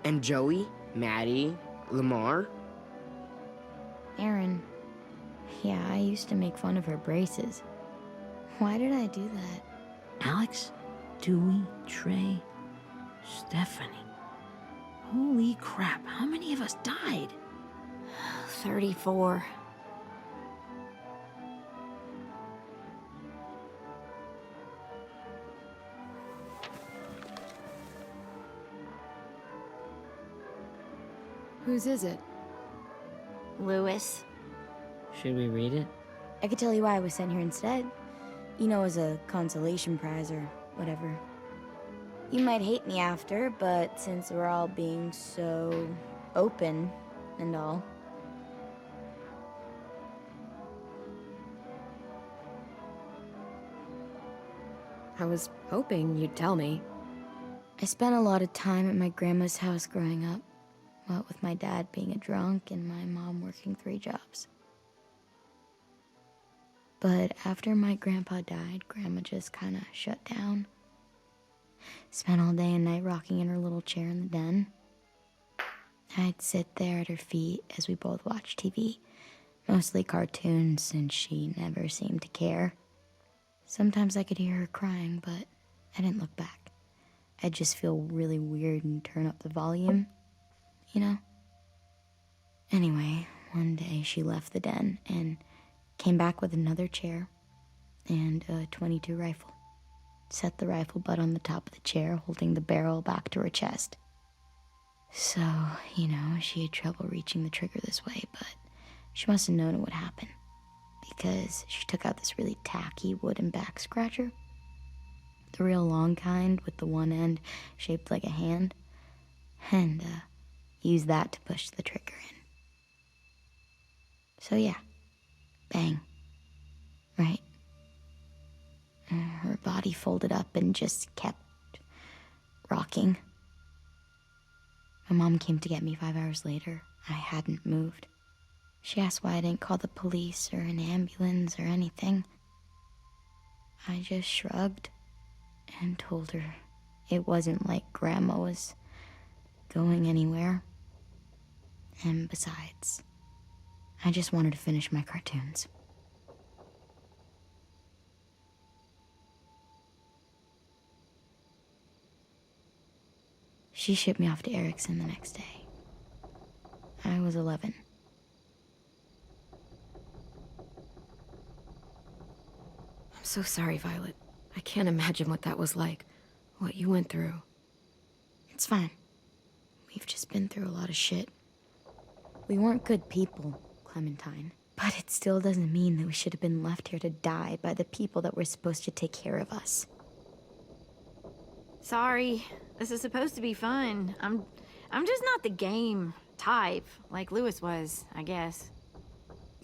and Joey, Maddie, Lamar. Erin. Yeah, I used to make fun of her braces. Why did I do that? Alex, Dewey, Trey, Stephanie. Holy crap, how many of us died? 34. Whose is it? Lewis. Should we read it? I could tell you why I was sent here instead. You know, as a consolation prize or whatever. You might hate me after, but since we're all being so open and all. I was hoping you'd tell me. I spent a lot of time at my grandma's house growing up. What with my dad being a drunk and my mom working 3 jobs. But after my grandpa died, Grandma just kinda shut down. Spent all day and night rocking in her little chair in the den. I'd sit there at her feet as we both watched TV. Mostly cartoons, since she never seemed to care. Sometimes I could hear her crying, but I didn't look back. I'd just feel really weird and turn up the volume, you know? Anyway, one day she left the den and came back with another chair and a .22 rifle. Set the rifle butt on the top of the chair, holding the barrel back to her chest. So, you know, she had trouble reaching the trigger this way, but she must have known it would happen, because she took out this really tacky wooden back scratcher. The real long kind with the one end shaped like a hand, and used that to push the trigger in. So yeah, bang, right? Her body folded up and just kept rocking. My mom came to get me 5 hours later. I hadn't moved. She asked why I didn't call the police or an ambulance or anything. I just shrugged and told her it wasn't like Grandma was going anywhere. And besides, I just wanted to finish my cartoons. She shipped me off to Erickson the next day. I was 11. I'm so sorry, Violet. I can't imagine what that was like. What you went through. It's fine. We've just been through a lot of shit. We weren't good people, Clementine. But it still doesn't mean that we should have been left here to die by the people that were supposed to take care of us. Sorry. This is supposed to be fun. I'm just not the game type, like Lewis was, I guess.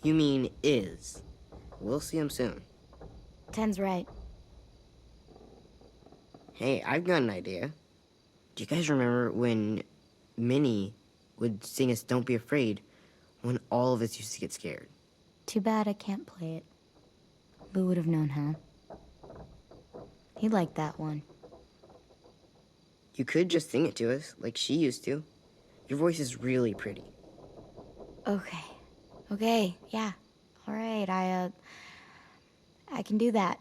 You mean is. We'll see him soon. 10's right. Hey, I've got an idea. Do you guys remember when Minnie would sing us Don't Be Afraid when all of us used to get scared? Too bad I can't play it. Boo would have known how. He liked that one. You could just sing it to us, like she used to. Your voice is really pretty. Okay, yeah. All right, I can do that.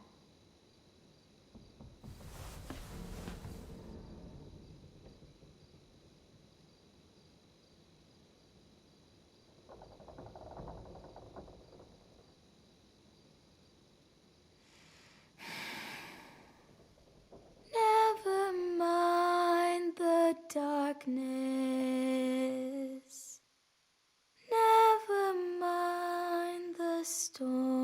Never mind the darkness. Never mind the storm.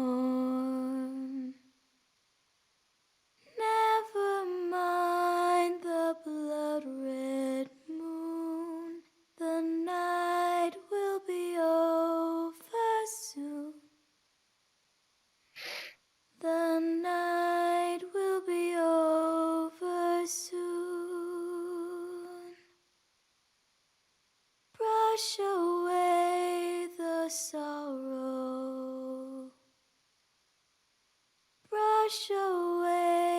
Never mind the blood-red moon. The night will be over soon. The night will be over soon. Brush away the sorrow. Brush away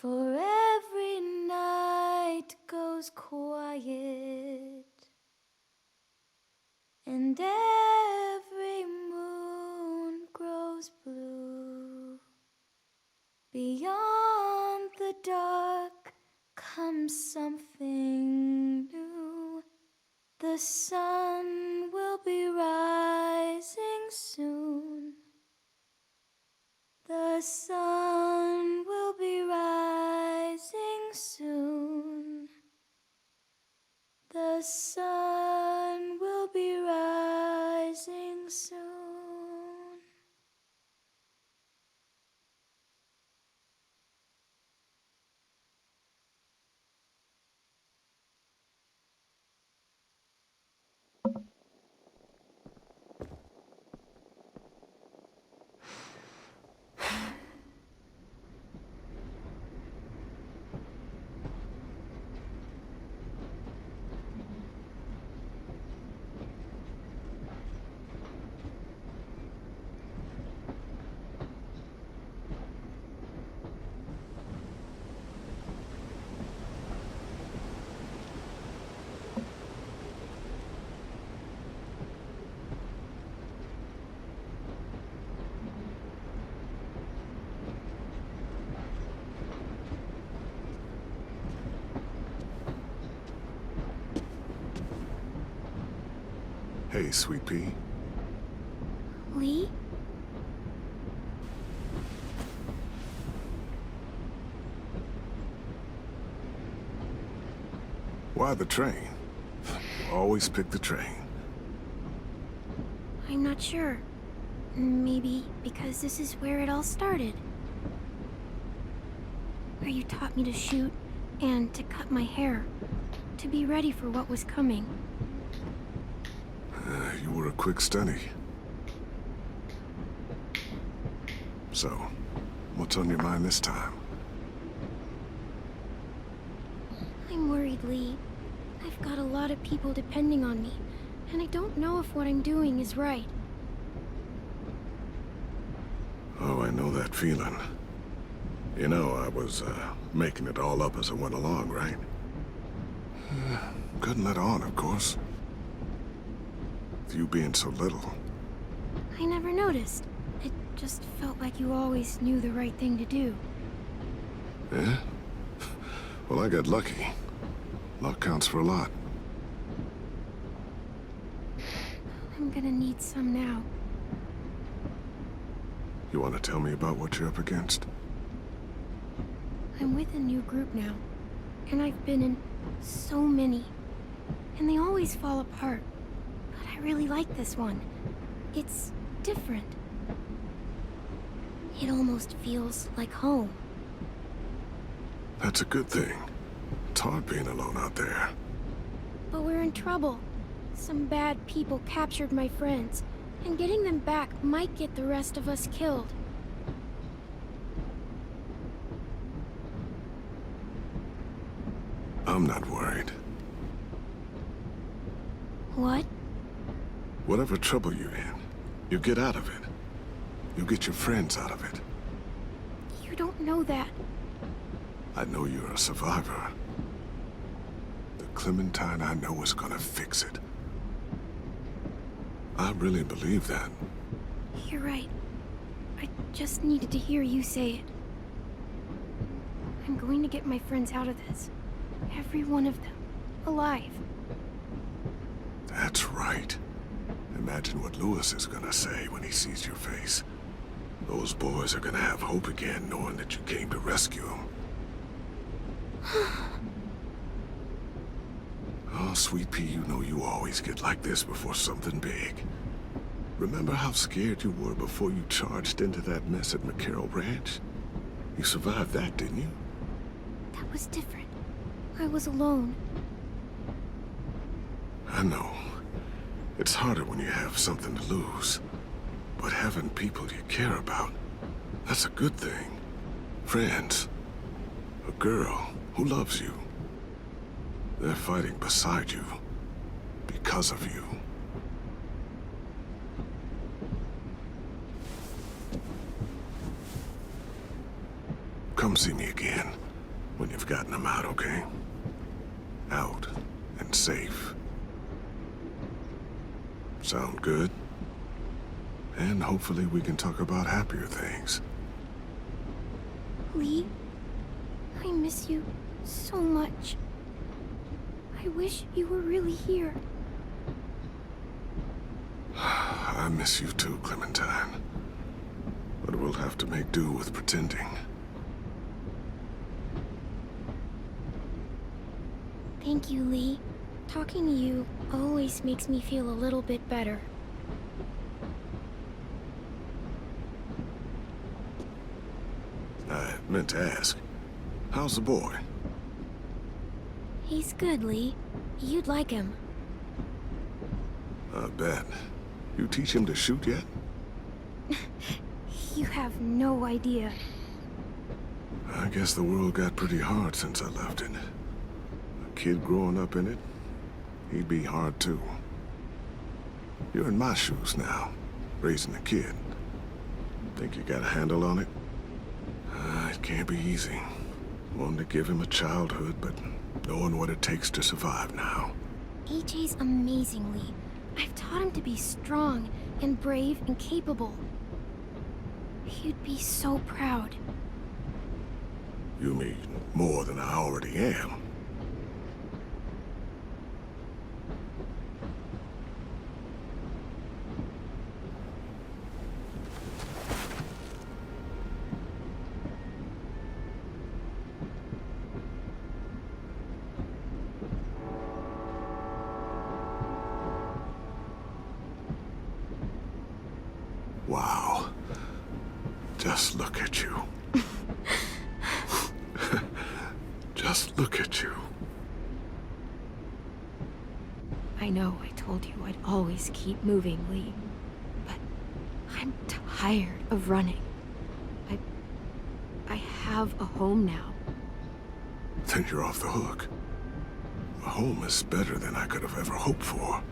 For every night goes quiet, and every moon grows blue. Beyond the dark comes something new. The sun will be rising soon. The sun will be rising soon. The sun will be rising soon. Hey, Sweet Pea. Lee? Why the train? Always pick the train. I'm not sure. Maybe because this is where it all started. Where you taught me to shoot and to cut my hair. To be ready for what was coming. You were a quick study. So, what's on your mind this time? I'm worried, Lee. I've got a lot of people depending on me, and I don't know if what I'm doing is right. Oh, I know that feeling. You know, I was, making it all up as I went along, right? Couldn't let on, of course. With you being so little. I never noticed. It just felt like you always knew the right thing to do. Yeah? Well, I got lucky. Luck counts for a lot. I'm gonna need some now. You want to tell me about what you're up against? I'm with a new group now, and I've been in so many, and they always fall apart. But I really like this one. It's different. It almost feels like home. That's a good thing. It's hard being alone out there. But we're in trouble. Some bad people captured my friends, and getting them back might get the rest of us killed. I'm not worried. What? Whatever trouble you're in, you get out of it. You get your friends out of it. You don't know that. I know you're a survivor. The Clementine I know is gonna fix it. I really believe that. You're right. I just needed to hear you say it. I'm going to get my friends out of this. Every one of them. Alive. That's right. Imagine what Lewis is gonna say when he sees your face. Those boys are gonna have hope again, knowing that you came to rescue them. Oh, Sweet Pea, you know you always get like this before something big. Remember how scared you were before you charged into that mess at McCarroll Ranch? You survived that, didn't you? That was different. I was alone. I know. It's harder when you have something to lose. But having people you care about, that's a good thing. Friends. A girl who loves you. They're fighting beside you. Because of you. Come see me again. when you've gotten them out, okay? Out and safe. Sound good? And hopefully we can talk about happier things. Lee, I miss you so much. I wish you were really here. I miss you too, Clementine. But we'll have to make do with pretending. Thank you, Lee. Talking to you always makes me feel a little bit better. I meant to ask, how's the boy? He's good, Lee. You'd like him. I bet. You teach him to shoot yet? You have no idea. I guess the world got pretty hard since I left it. A kid growing up in it, he'd be hard too. You're in my shoes now, raising a kid. Think you got a handle on it? It can't be easy. Wanting to give him a childhood, but knowing what it takes to survive now. AJ's amazing, Lee. I've taught him to be strong and brave and capable. He'd be so proud. You mean more than I already am? Wow. Just look at you. Just look at you. I know I told you I'd always keep moving, Lee. But I'm tired of running. I have a home now. Then you're off the hook. A home is better than I could have ever hoped for.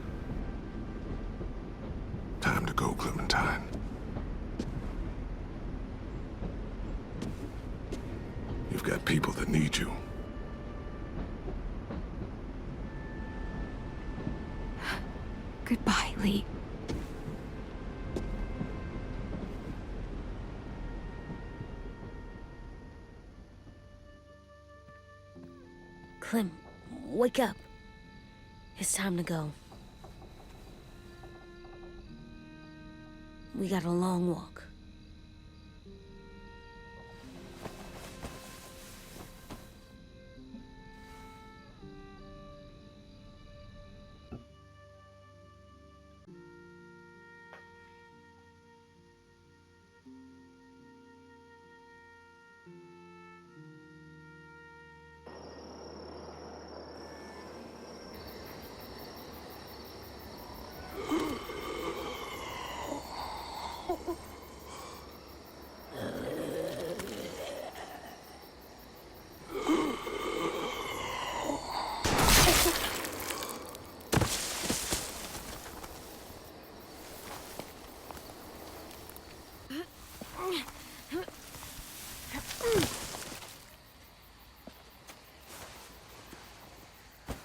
Time to go, Clementine. You've got people that need you. Goodbye, Lee. Clem, wake up. It's time to go. We got a long walk.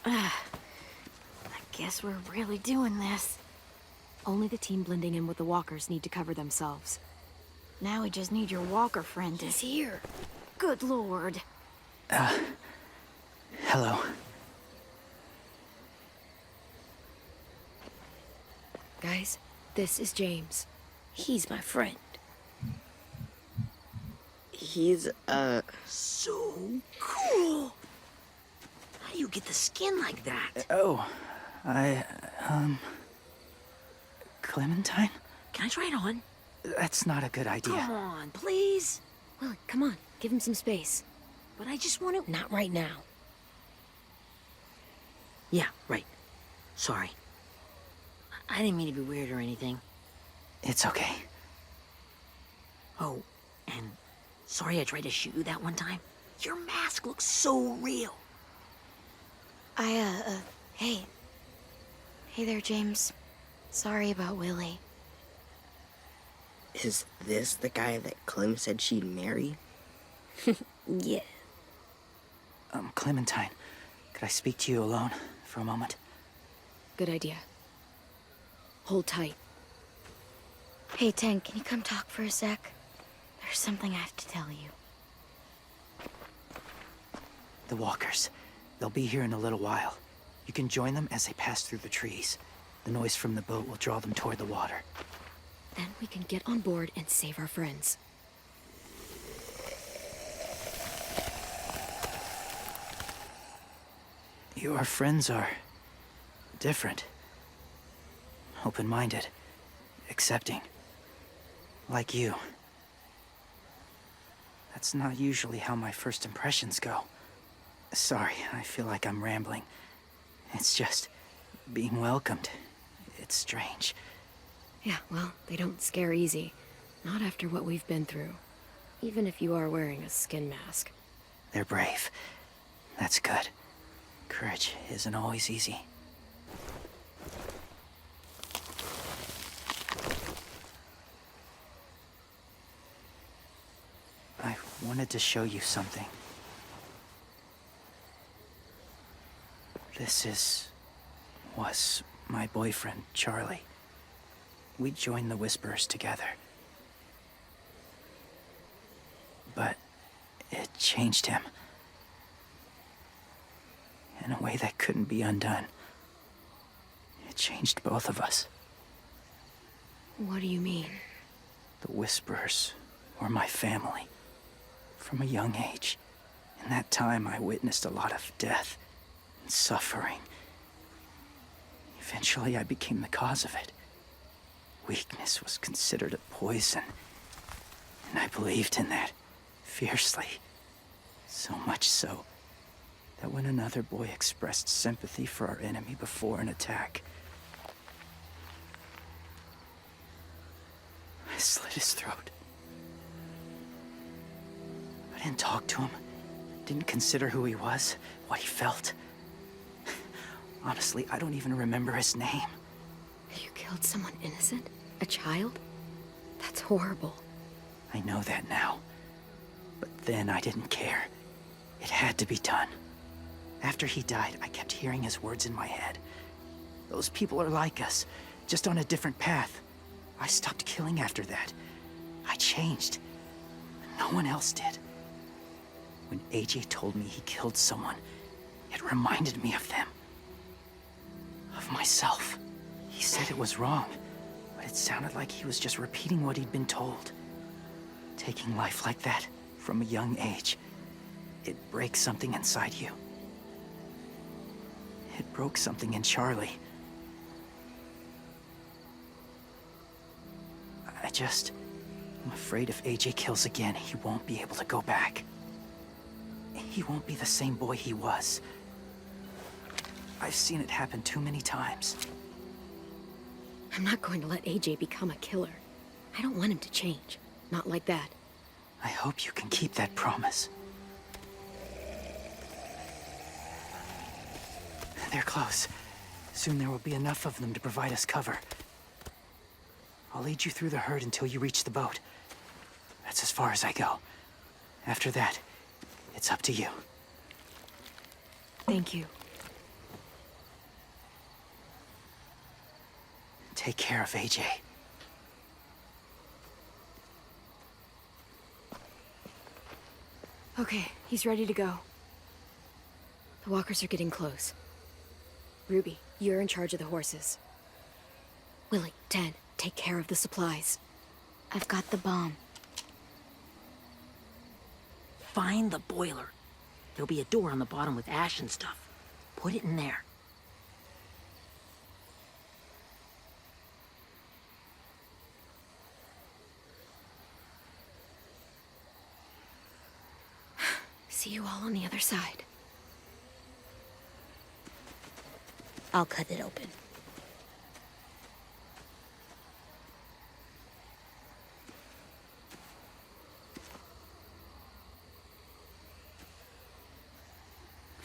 I guess we're really doing this. Only the team blending in with the walkers need to cover themselves. Now we just need your walker friend to... He's here. Good lord. Hello. Guys, this is James. He's my friend. He's, So cool. How do you get the skin like that? Clementine? Can I try it on? That's not a good idea. Come on, please. Willie, come on. Give him some space. But I just want to... Not right now. Yeah, right. Sorry. I didn't mean to be weird or anything. It's okay. Oh, and sorry I tried to shoot you that one time. Your mask looks so real. Hey. Hey there, James. Sorry about Willie. is this the guy that Clem said she'd marry? Yeah. Clementine, could I speak to you alone for a moment? Good idea. Hold tight. Hey, Tank, can you come talk for a sec? There's something I have to tell you. The walkers. They'll be here in a little while. You can join them as they pass through the trees. The noise from the boat will draw them toward the water. Then we can get on board and save our friends. Your friends are different. Open-minded. Accepting. Like you. That's not usually how my first impressions go. Sorry, I feel like I'm rambling. It's just being welcomed. It's strange. Yeah, well, they don't scare easy. Not after what we've been through. Even if you are wearing a skin mask. They're brave. That's good. Courage isn't always easy. I wanted to show you something. This was my boyfriend, Charlie. We joined the Whisperers together. But it changed him. In a way that couldn't be undone. It changed both of us. What do you mean? The Whisperers were my family. From a young age. In that time, I witnessed a lot of death and suffering. Eventually, I became the cause of it. Weakness was considered a poison. And I believed in that, fiercely. So much so, that when another boy expressed sympathy for our enemy before an attack, I slit his throat. I didn't talk to him, didn't consider who he was, what he felt. Honestly, I don't even remember his name. You killed someone innocent? A child? That's horrible. I know that now. But then I didn't care. It had to be done. After he died, I kept hearing his words in my head. Those people are like us, just on a different path. I stopped killing after that. I changed. No one else did. When AJ told me he killed someone, it reminded me of them. Of myself. He said it was wrong, but it sounded like he was just repeating what he'd been told. Taking life like that, from a young age, it breaks something inside you. It broke something in Charlie. I'm afraid if AJ kills again, he won't be able to go back. He won't be the same boy he was. I've seen it happen too many times. I'm not going to let AJ become a killer. I don't want him to change. Not like that. I hope you can keep that promise. They're close. Soon there will be enough of them to provide us cover. I'll lead you through the herd until you reach the boat. That's as far as I go. After that, it's up to you. Thank you. Take care of AJ. Okay, he's ready to go. The walkers are getting close. Ruby, you're in charge of the horses. Willie, Dan, take care of the supplies. I've got the bomb. Find the boiler. There'll be a door on the bottom with ash and stuff. Put it in there. See you all on the other side. I'll cut it open.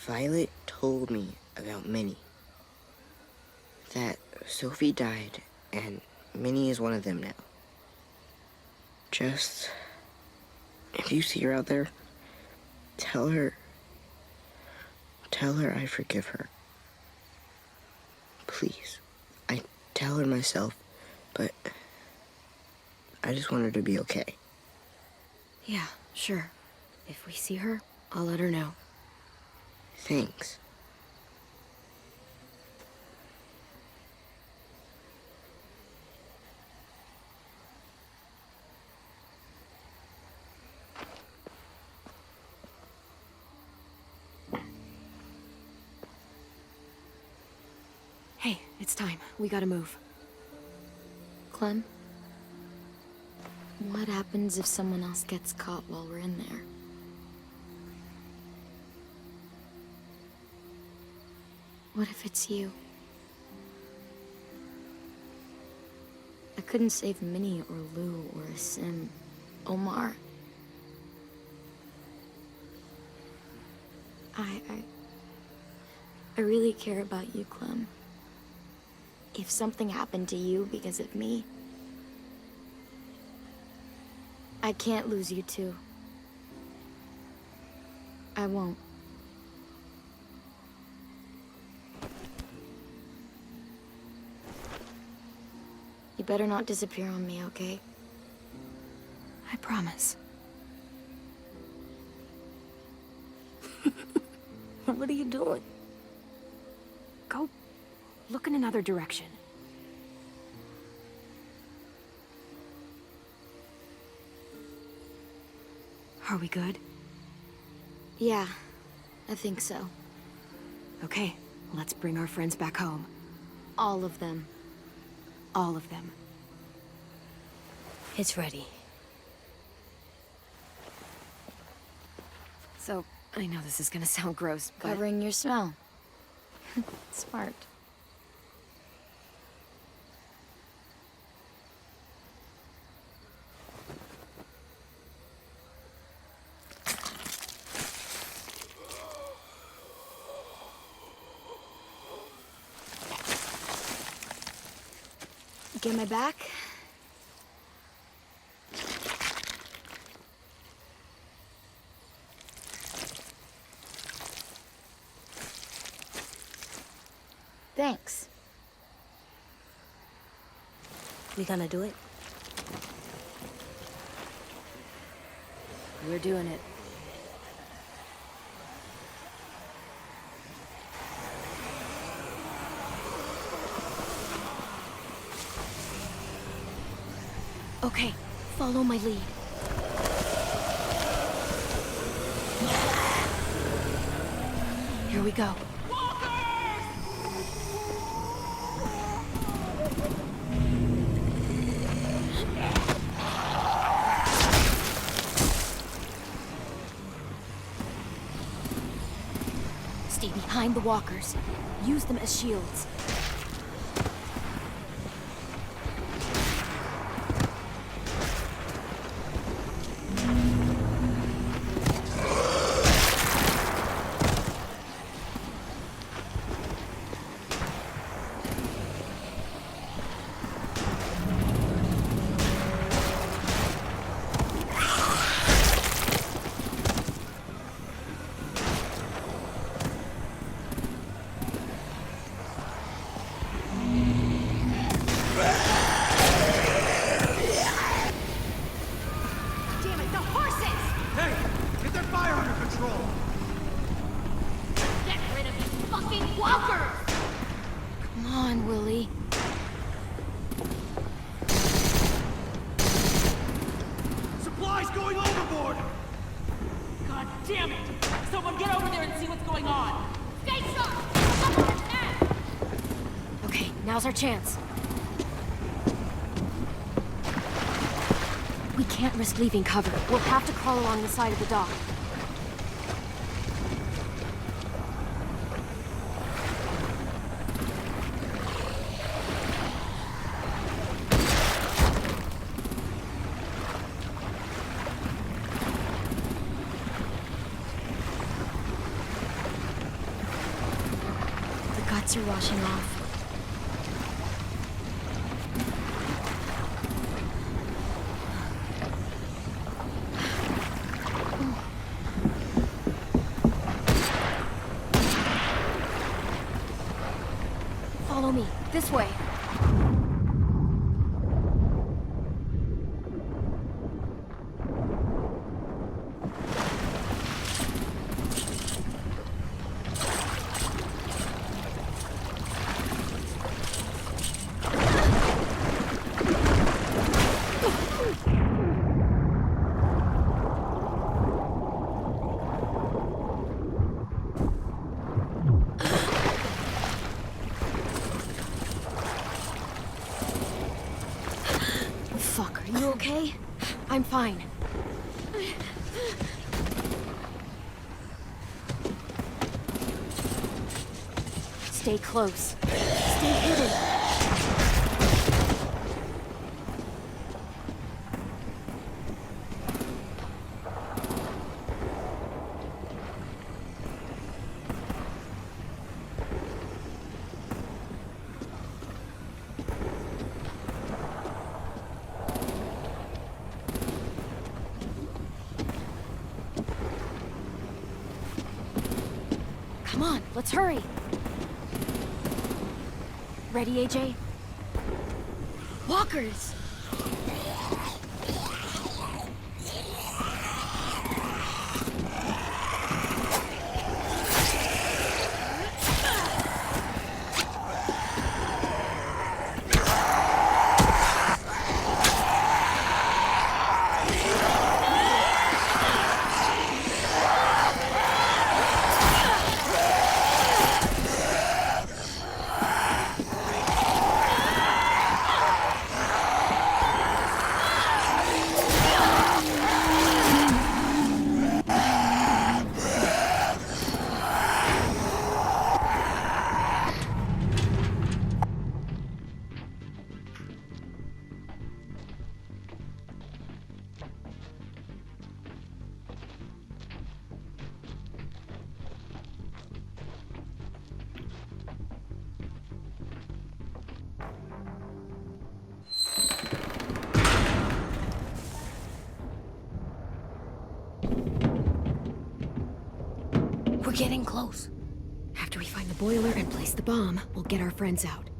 Violet told me about Minnie. That Sophie died, and Minnie is one of them now. Just... if you see her out there, tell her tell her I forgive her. Please. I tell her myself, but I just want her to be okay. Yeah, sure. If we see her, I'll let her know. Thanks. Hey, it's time. We gotta move. Clem? What happens if someone else gets caught while we're in there? What if it's you? I couldn't save Minnie or Lou or Sim. Omar. I really care about you, Clem. If something happened to you because of me, I can't lose you too. I won't. You better not disappear on me, okay? I promise. What are you doing? Go look in another direction. Are we good? Yeah, I think so. Okay, let's bring our friends back home. All of them. All of them. It's ready. So, I know this is gonna sound gross, but... Covering your smell. Smart. Get my back? Thanks. We gonna do it? We're doing it. Okay, follow my lead. Here we go. Stay behind the walkers. Use them as shields. Now's our chance. We can't risk leaving cover. We'll have to crawl along the side of the dock. The guts are washing off. Follow me. This way. Fuck, are you okay? I'm fine. Stay close. Stay hidden. Come on, let's hurry. Ready, AJ? Walkers! We're getting close. After we find the boiler and place the bomb, we'll get our friends out.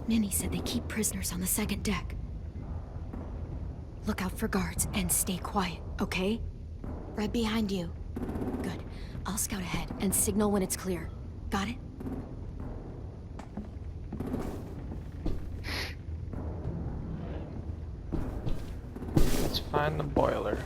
Ninny said they keep prisoners on the second deck. Look out for guards and stay quiet, okay? Right behind you. Good. I'll scout ahead and signal when it's clear. Got it? Let's find the boiler.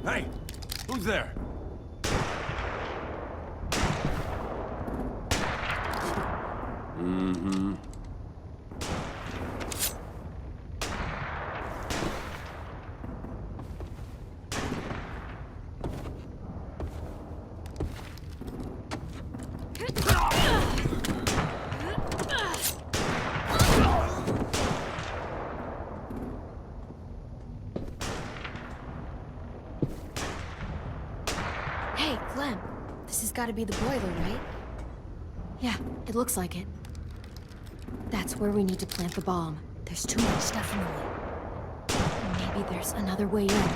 Hey! Who's there? Mm-hmm. Hey, Clem. This has got to be the boiler, right? Yeah, it looks like it. That's where we need to plant the bomb. There's too much stuff in the way. Maybe there's another way in.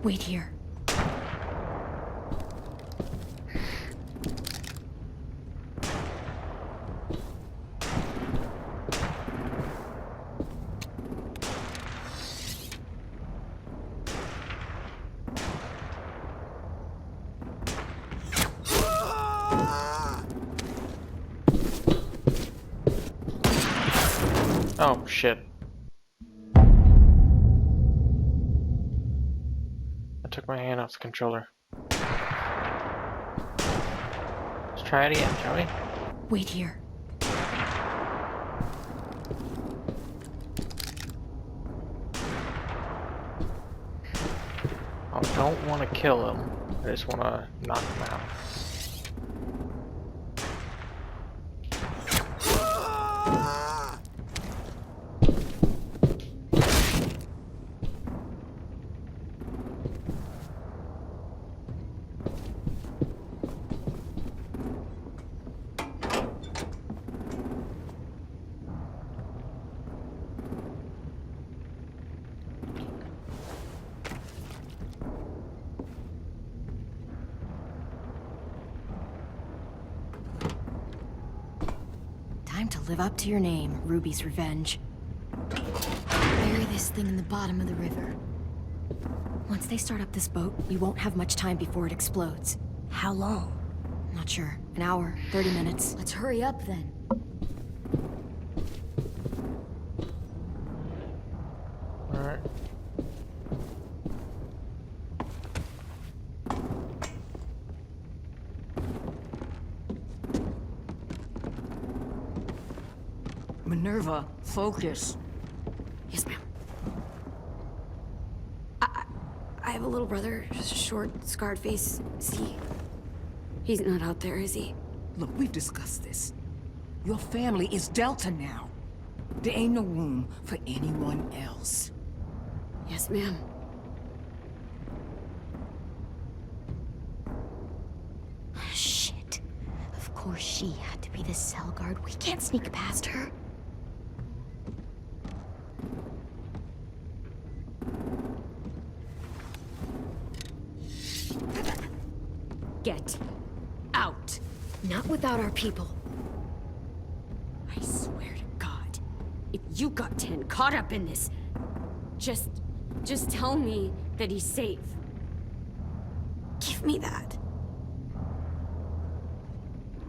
Wait here. Oh, shit. I took my hand off the controller. Let's try it again, shall we? Wait here. I don't want to kill him. I just want to knock him out. Time to live up to your name, Ruby's Revenge. Bury this thing in the bottom of the river. Once they start up this boat, we won't have much time before it explodes. How long? Not sure. An hour, 30 minutes. Let's hurry up then. Alright. Minerva, focus. Yes, ma'am. I have a little brother, short, scarred face. He's not out there, is he? Look, we've discussed this. Your family is Delta now. There ain't no room for anyone else. Yes, ma'am. Shit. Of course she had to be the cell guard. We can't sneak past her. Get out. Not without our people. I swear to God, if you got 10 caught up in this, just tell me that he's safe. Give me that.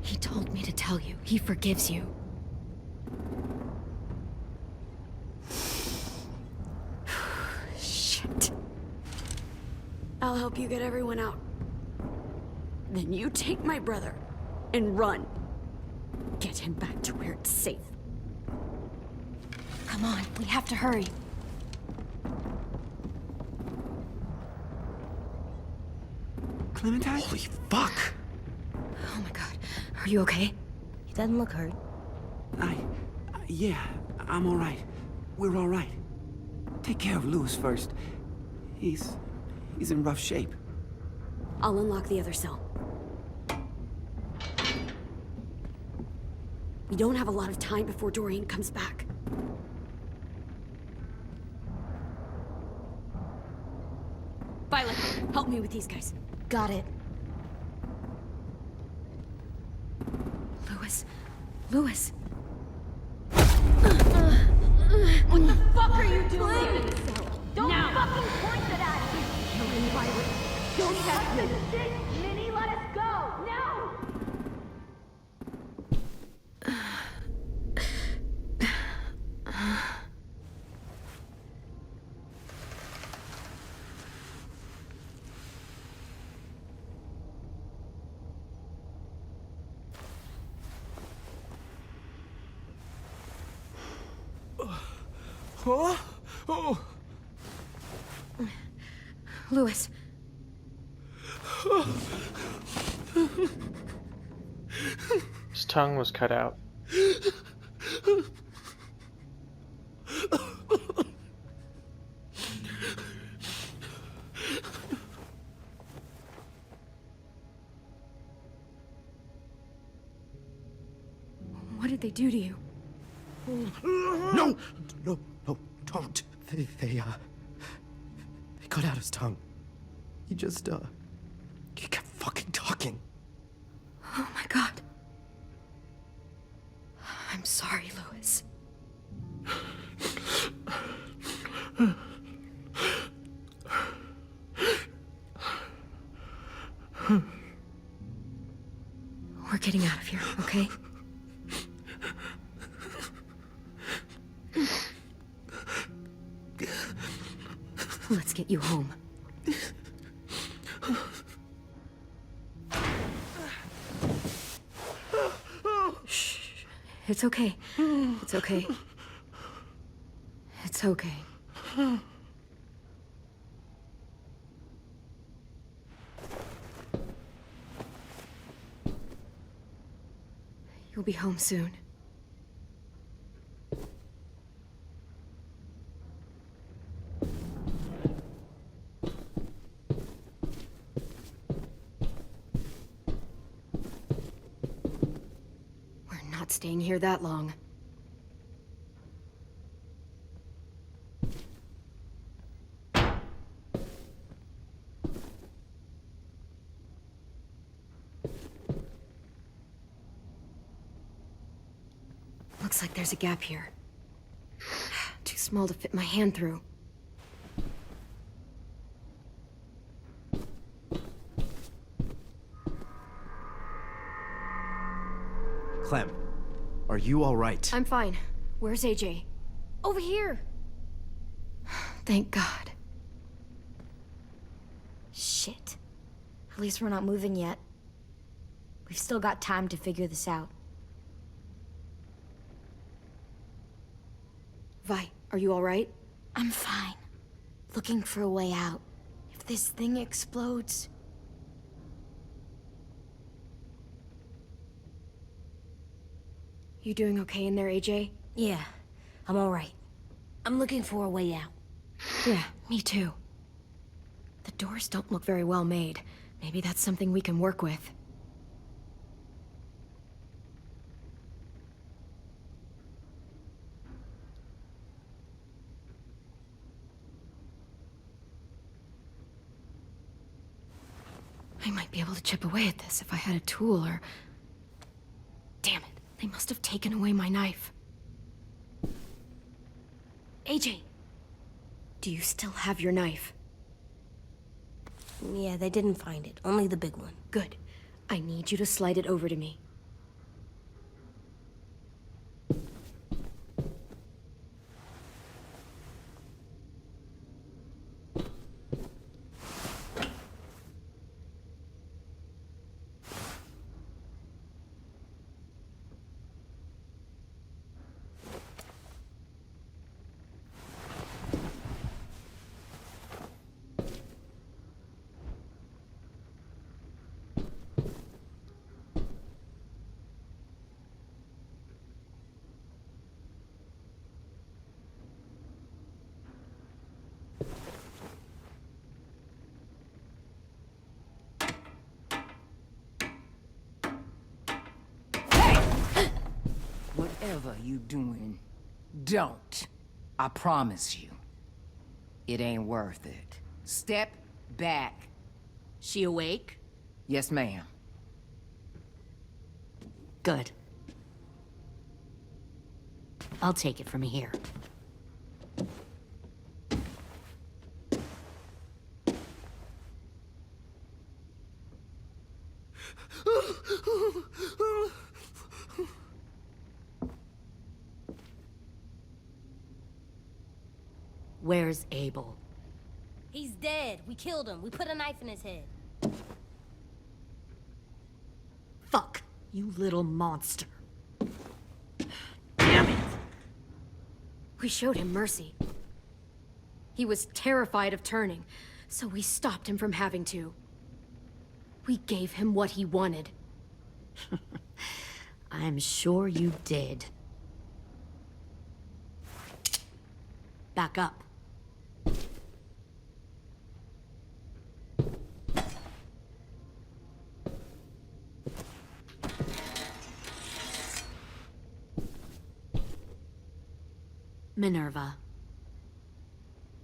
He told me to tell you. He forgives you. Shit. I'll help you get everyone out. Then you take my brother and run. Get him back to where it's safe. Come on, we have to hurry. Clementine? Holy fuck! Oh my God. Are you okay? He doesn't look hurt. Yeah, I'm all right. We're all right. Take care of Louis first. He's in rough shape. I'll unlock the other cell. We don't have a lot of time before Dorian comes back. Violet, help me with these guys. Got it. Louis. What the fuck are you doing? Don't fucking point that at me! You're in, Violet. Don't touch this shit! Minnie, let us go! No! Huh? Oh. Louis. His tongue was cut out. What did they do to you? No, don't. They cut out his tongue. He kept fucking talking. Oh my God. I'm sorry, Louis. We're getting out of here, okay? Let's get you home. Shh. It's okay. It's okay. It's okay. You'll be home soon. We're not staying here that long. Looks like there's a gap here. Too small to fit my hand through. Clem, are you all right? I'm fine. Where's AJ? Over here! Thank God. Shit. At least we're not moving yet. We've still got time to figure this out. Vi, are you all right? I'm fine. Looking for a way out. If this thing explodes... You doing okay in there, AJ? Yeah, I'm alright. I'm looking for a way out. Yeah, me too. The doors don't look very well made. Maybe that's something we can work with. I might be able to chip away at this if I had a tool or... Damn it, they must have taken away my knife. AJ! Do you still have your knife? Yeah, they didn't find it. Only the big one. Good. I need you to slide it over to me. Whatever you doing, don't. I promise you. It ain't worth it. Step back. She awake? Yes, ma'am. Good. I'll take it from here. Where's Abel? He's dead. We killed him. We put a knife in his head. Fuck, you little monster. Damn it! We showed him mercy. He was terrified of turning, so we stopped him from having to. We gave him what he wanted. I'm sure you did. Back up. Minerva.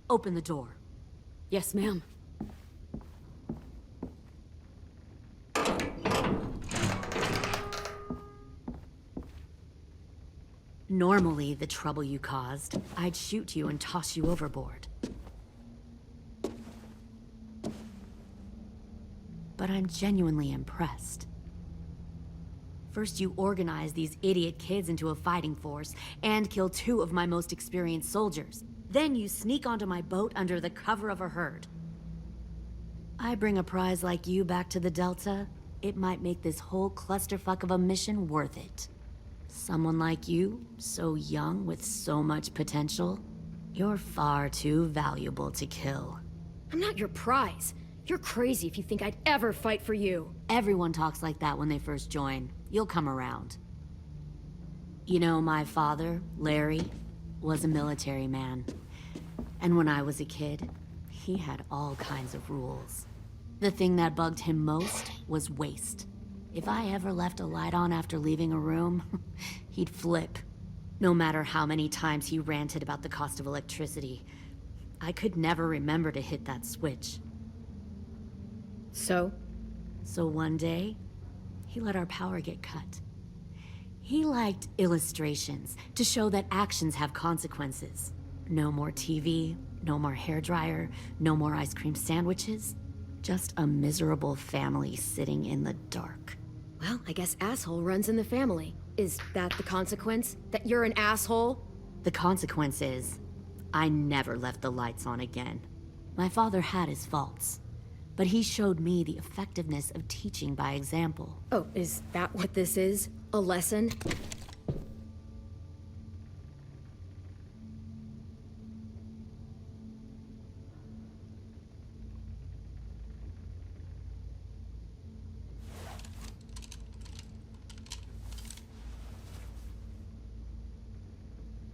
Open the door. Yes, ma'am. Normally, the trouble you caused, I'd shoot you and toss you overboard. But I'm genuinely impressed. First, you organized these idiot kids into a fighting force and killed 2 of my most experienced soldiers. Then you sneak onto my boat under the cover of a herd. I bring a prize like you back to the Delta, it might make this whole clusterfuck of a mission worth it. Someone like you, so young with so much potential, you're far too valuable to kill. I'm not your prize. You're crazy if you think I'd ever fight for you. Everyone talks like that when they first join. You'll come around. You know, my father, Larry, was a military man. And when I was a kid, he had all kinds of rules. The thing that bugged him most was waste. If I ever left a light on after leaving a room, he'd flip. No matter how many times he ranted about the cost of electricity, I could never remember to hit that switch. So? So one day, he let our power get cut. He liked illustrations to show that actions have consequences. No more TV, no more hairdryer, no more ice cream sandwiches. Just a miserable family sitting in the dark. Well, I guess asshole runs in the family. Is that the consequence? That you're an asshole? The consequence is, I never left the lights on again. My father had his faults, but he showed me the effectiveness of teaching by example. Oh, is that what this is? A lesson?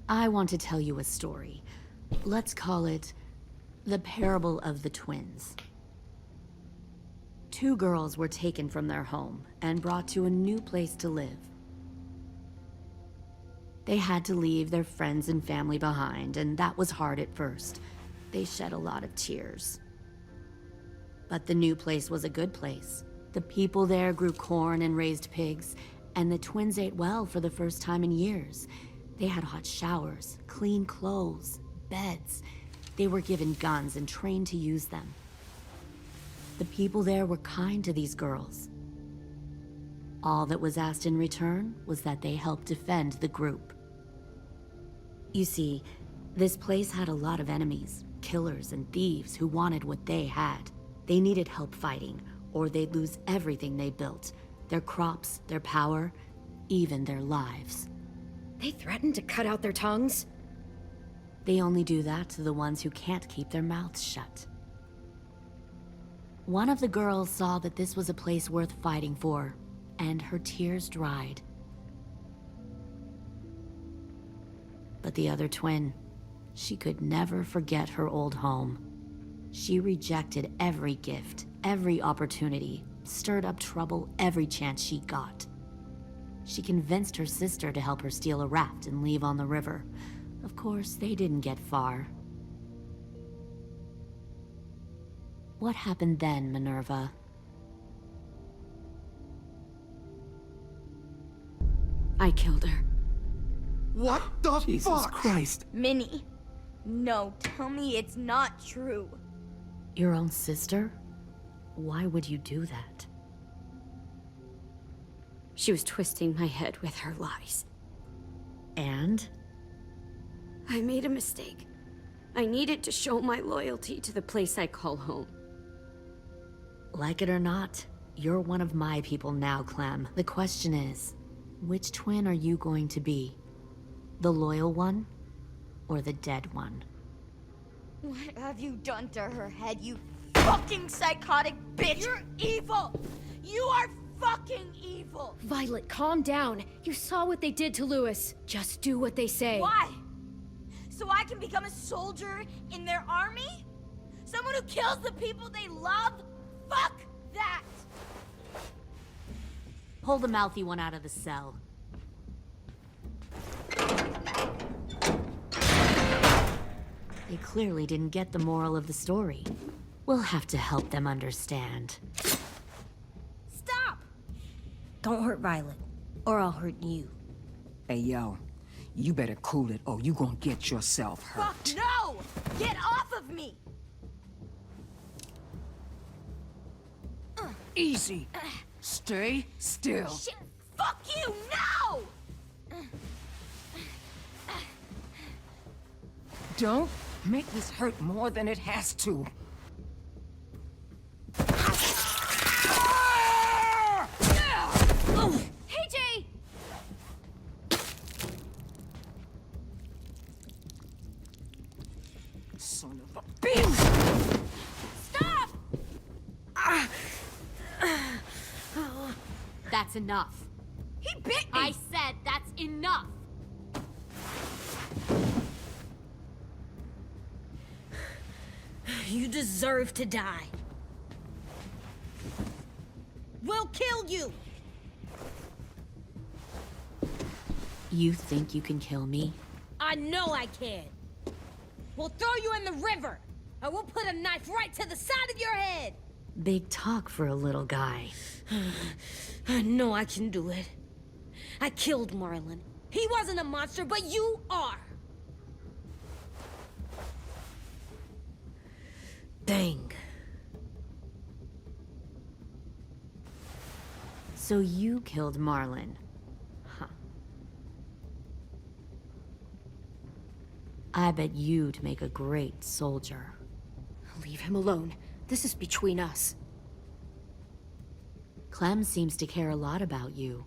I want to tell you a story. Let's call it the Parable of the Twins. Two girls were taken from their home and brought to a new place to live. They had to leave their friends and family behind, and that was hard at first. They shed a lot of tears. But the new place was a good place. The people there grew corn and raised pigs, and the twins ate well for the first time in years. They had hot showers, clean clothes, beds. They were given guns and trained to use them. The people there were kind to these girls. All that was asked in return was that they help defend the group. You see, this place had a lot of enemies, killers and thieves who wanted what they had. They needed help fighting, or they'd lose everything they built. Their crops, their power, even their lives. They threatened to cut out their tongues? They only do that to the ones who can't keep their mouths shut. One of the girls saw that this was a place worth fighting for, and her tears dried. But the other twin, she could never forget her old home. She rejected every gift, every opportunity, stirred up trouble every chance she got. She convinced her sister to help her steal a raft and leave on the river. Of course, they didn't get far. What happened then, Minerva? I killed her. What the Jesus fuck? Christ. Minnie, no, tell me it's not true. Your own sister? Why would you do that? She was twisting my head with her lies. And? I made a mistake. I needed to show my loyalty to the place I call home. Like it or not, you're one of my people now, Clem. The question is, which twin are you going to be? The loyal one, or the dead one? What have you done to her head, you fucking psychotic bitch? You're evil! You are fucking evil! Violet, calm down. You saw what they did to Lewis. Just do what they say. Why? So I can become a soldier in their army? Someone who kills the people they love? Fuck that! Pull the mouthy one out of the cell. They clearly didn't get the moral of the story. We'll have to help them understand. Stop! Don't hurt Violet, or I'll hurt you. Hey, yo. You better cool it, or you gonna get yourself hurt. Fuck no! Get off of me! Easy. Stay still. Shit! Fuck you! No! Don't Make this hurt more than it has to. Hey, Jay! Son of a bitch! Stop! That's enough. He bit me! I said that's enough. You deserve to die. We'll kill you! You think you can kill me? I know I can. We'll throw you in the river, and we'll put a knife right to the side of your head. Big talk for a little guy. I know I can do it. I killed Marlon. He wasn't a monster, but you are. Dang. So you killed Marlon. Huh. I bet you'd make a great soldier. Leave him alone. This is between us. Clem seems to care a lot about you.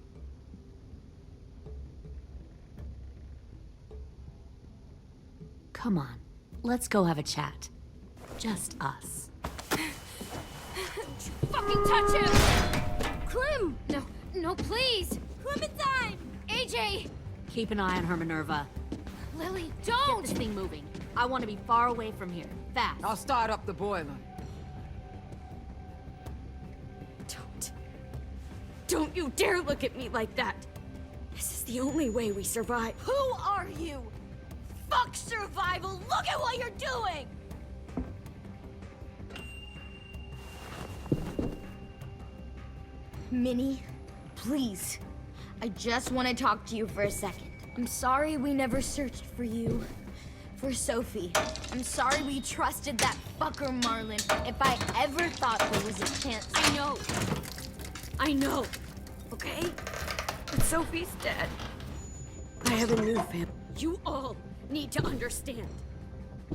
Come on, let's go have a chat. Just us. Fucking touch him! Clem! No, please! Clementine! AJ! Keep an eye on her, Minerva. Lily, Get don't! this thing moving. I want to be far away from here. Fast. I'll start up the boiler. Don't you dare look at me like that! This is the only way we survive. Who are you? Fuck survival! Look at what you're doing! Minnie, please. I just want to talk to you for a second. I'm sorry we never searched for you. For Sophie. I'm sorry we trusted that fucker Marlon. If I ever thought there was a chance. I know. Okay? But Sophie's dead. I have a new family. You all need to understand.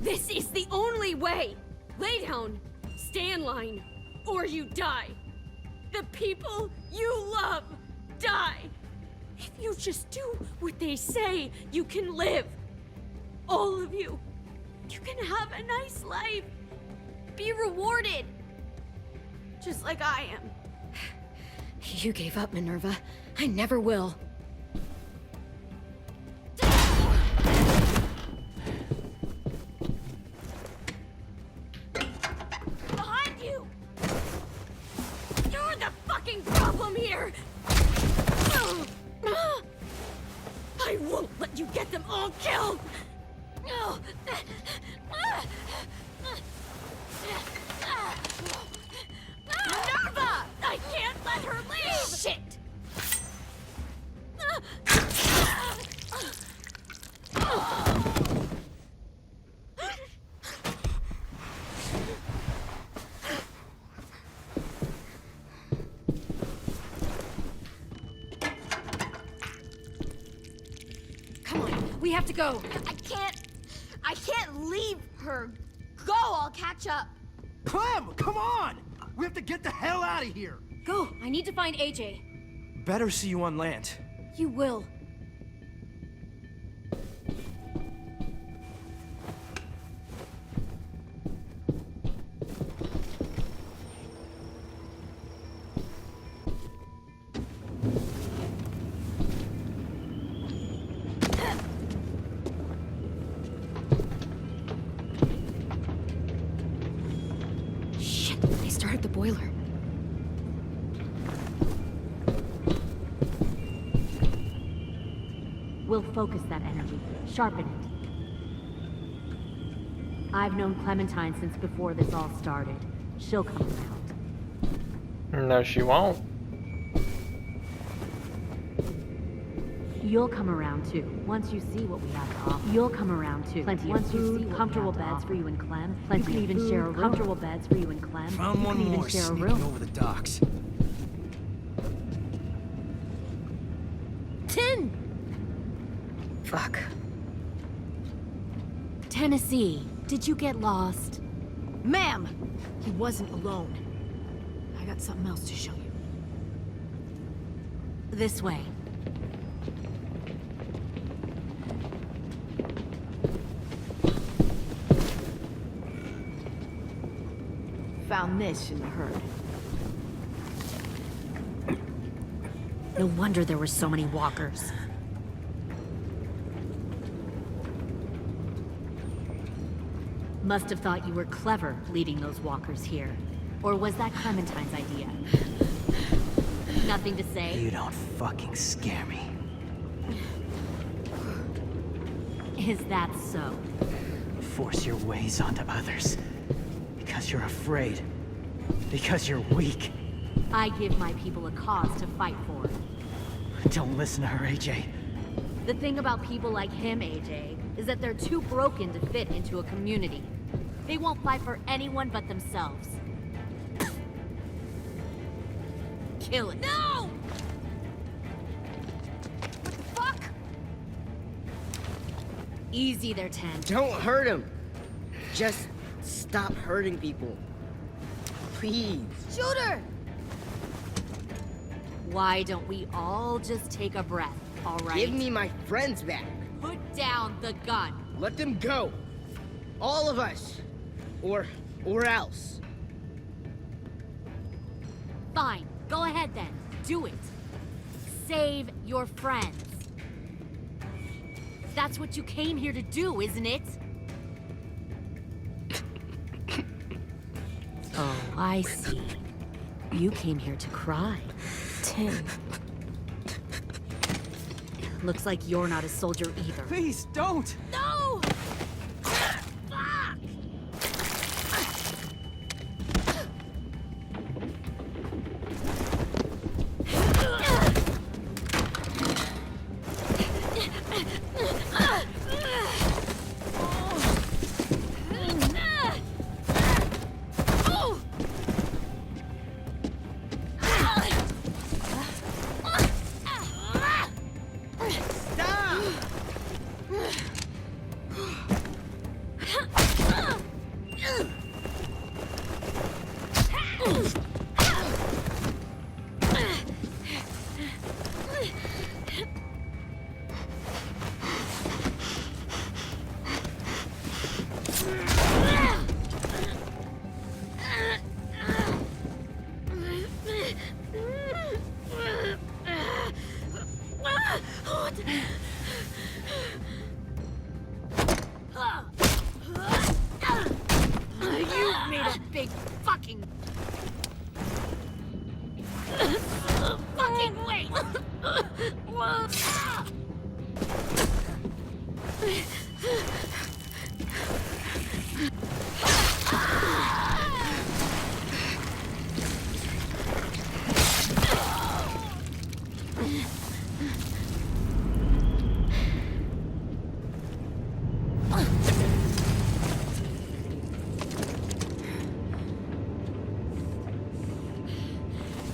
This is the only way. Lay down, stay in line, or you die. The people you love die. If you just do what they say, you can live. All of you. You can have a nice life. Be rewarded. Just like I am. You gave up, Minerva. I never will. Behind you! You're the fucking problem here! I won't let you get them all killed! Minerva! I can't let her leave! Shit! Come on, we have to go. I can't leave her. Go, I'll catch up. Clem, come on! We have to get the hell out of here! Go, I need to find AJ. Better see you on land. You will. Shit, they started the boiler. We'll focus that energy, sharpen it. I've known Clementine since before this all started. She'll come around. No, she won't. You'll come around too, once you see what we have to offer. You'll come around too. Plenty of food, comfortable beds for you and Clem. Plenty you can even share a room. Comfortable beds for you and Clem. Found one more sneaking over the docks. 10! Fuck. Tennessee. Did you get lost? Ma'am, he wasn't alone. I got something else to show you. This way. Found this in the herd. No wonder there were so many walkers. Must have thought you were clever leading those walkers here. Or was that Clementine's idea? Nothing to say? You don't fucking scare me. Is that so? Force your ways onto others. Because you're afraid. Because you're weak. I give my people a cause to fight for. Don't listen to her, AJ. The thing about people like him, AJ, is that they're too broken to fit into a community. They won't fight for anyone but themselves. Kill it. No! What the fuck? Easy there, 10. Don't hurt him. Just stop hurting people. Please. Shoot her! Why don't we all just take a breath, all right? Give me my friends back. Put down the gun. Let them go. All of us. Or else. Fine. Go ahead then. Do it. Save your friends. That's what you came here to do, isn't it? Oh, I see. You came here to cry. Tim. Looks like you're not a soldier either. Please, don't! No! You made a big fucking wait!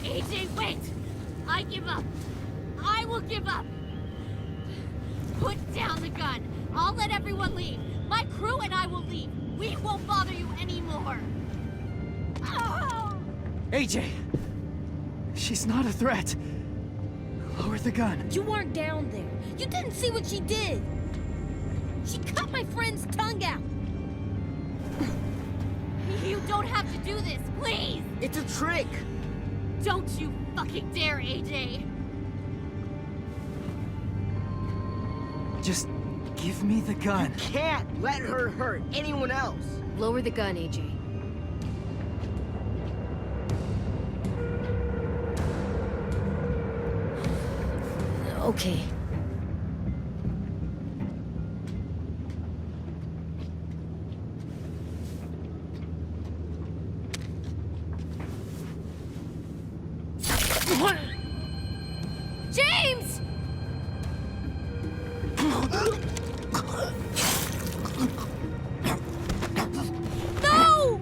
AJ, wait! I give up. I will give up. Put down the gun. I'll let everyone leave. My crew and I will leave. We won't bother you anymore. Oh! AJ! She's not a threat. Lower the gun. You weren't down there. You didn't see what she did. She cut my friend's tongue out. You don't have to do this, please! It's a trick. Don't you fucking dare, AJ! Just give me the gun. Can't let her hurt anyone else. Lower the gun, AJ. Okay. James! No!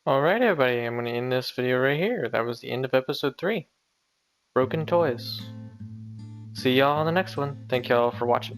Alright, everybody, I'm going to end this video right here. That was the end of episode 3. Broken Toys. See y'all on the next one. Thank y'all for watching.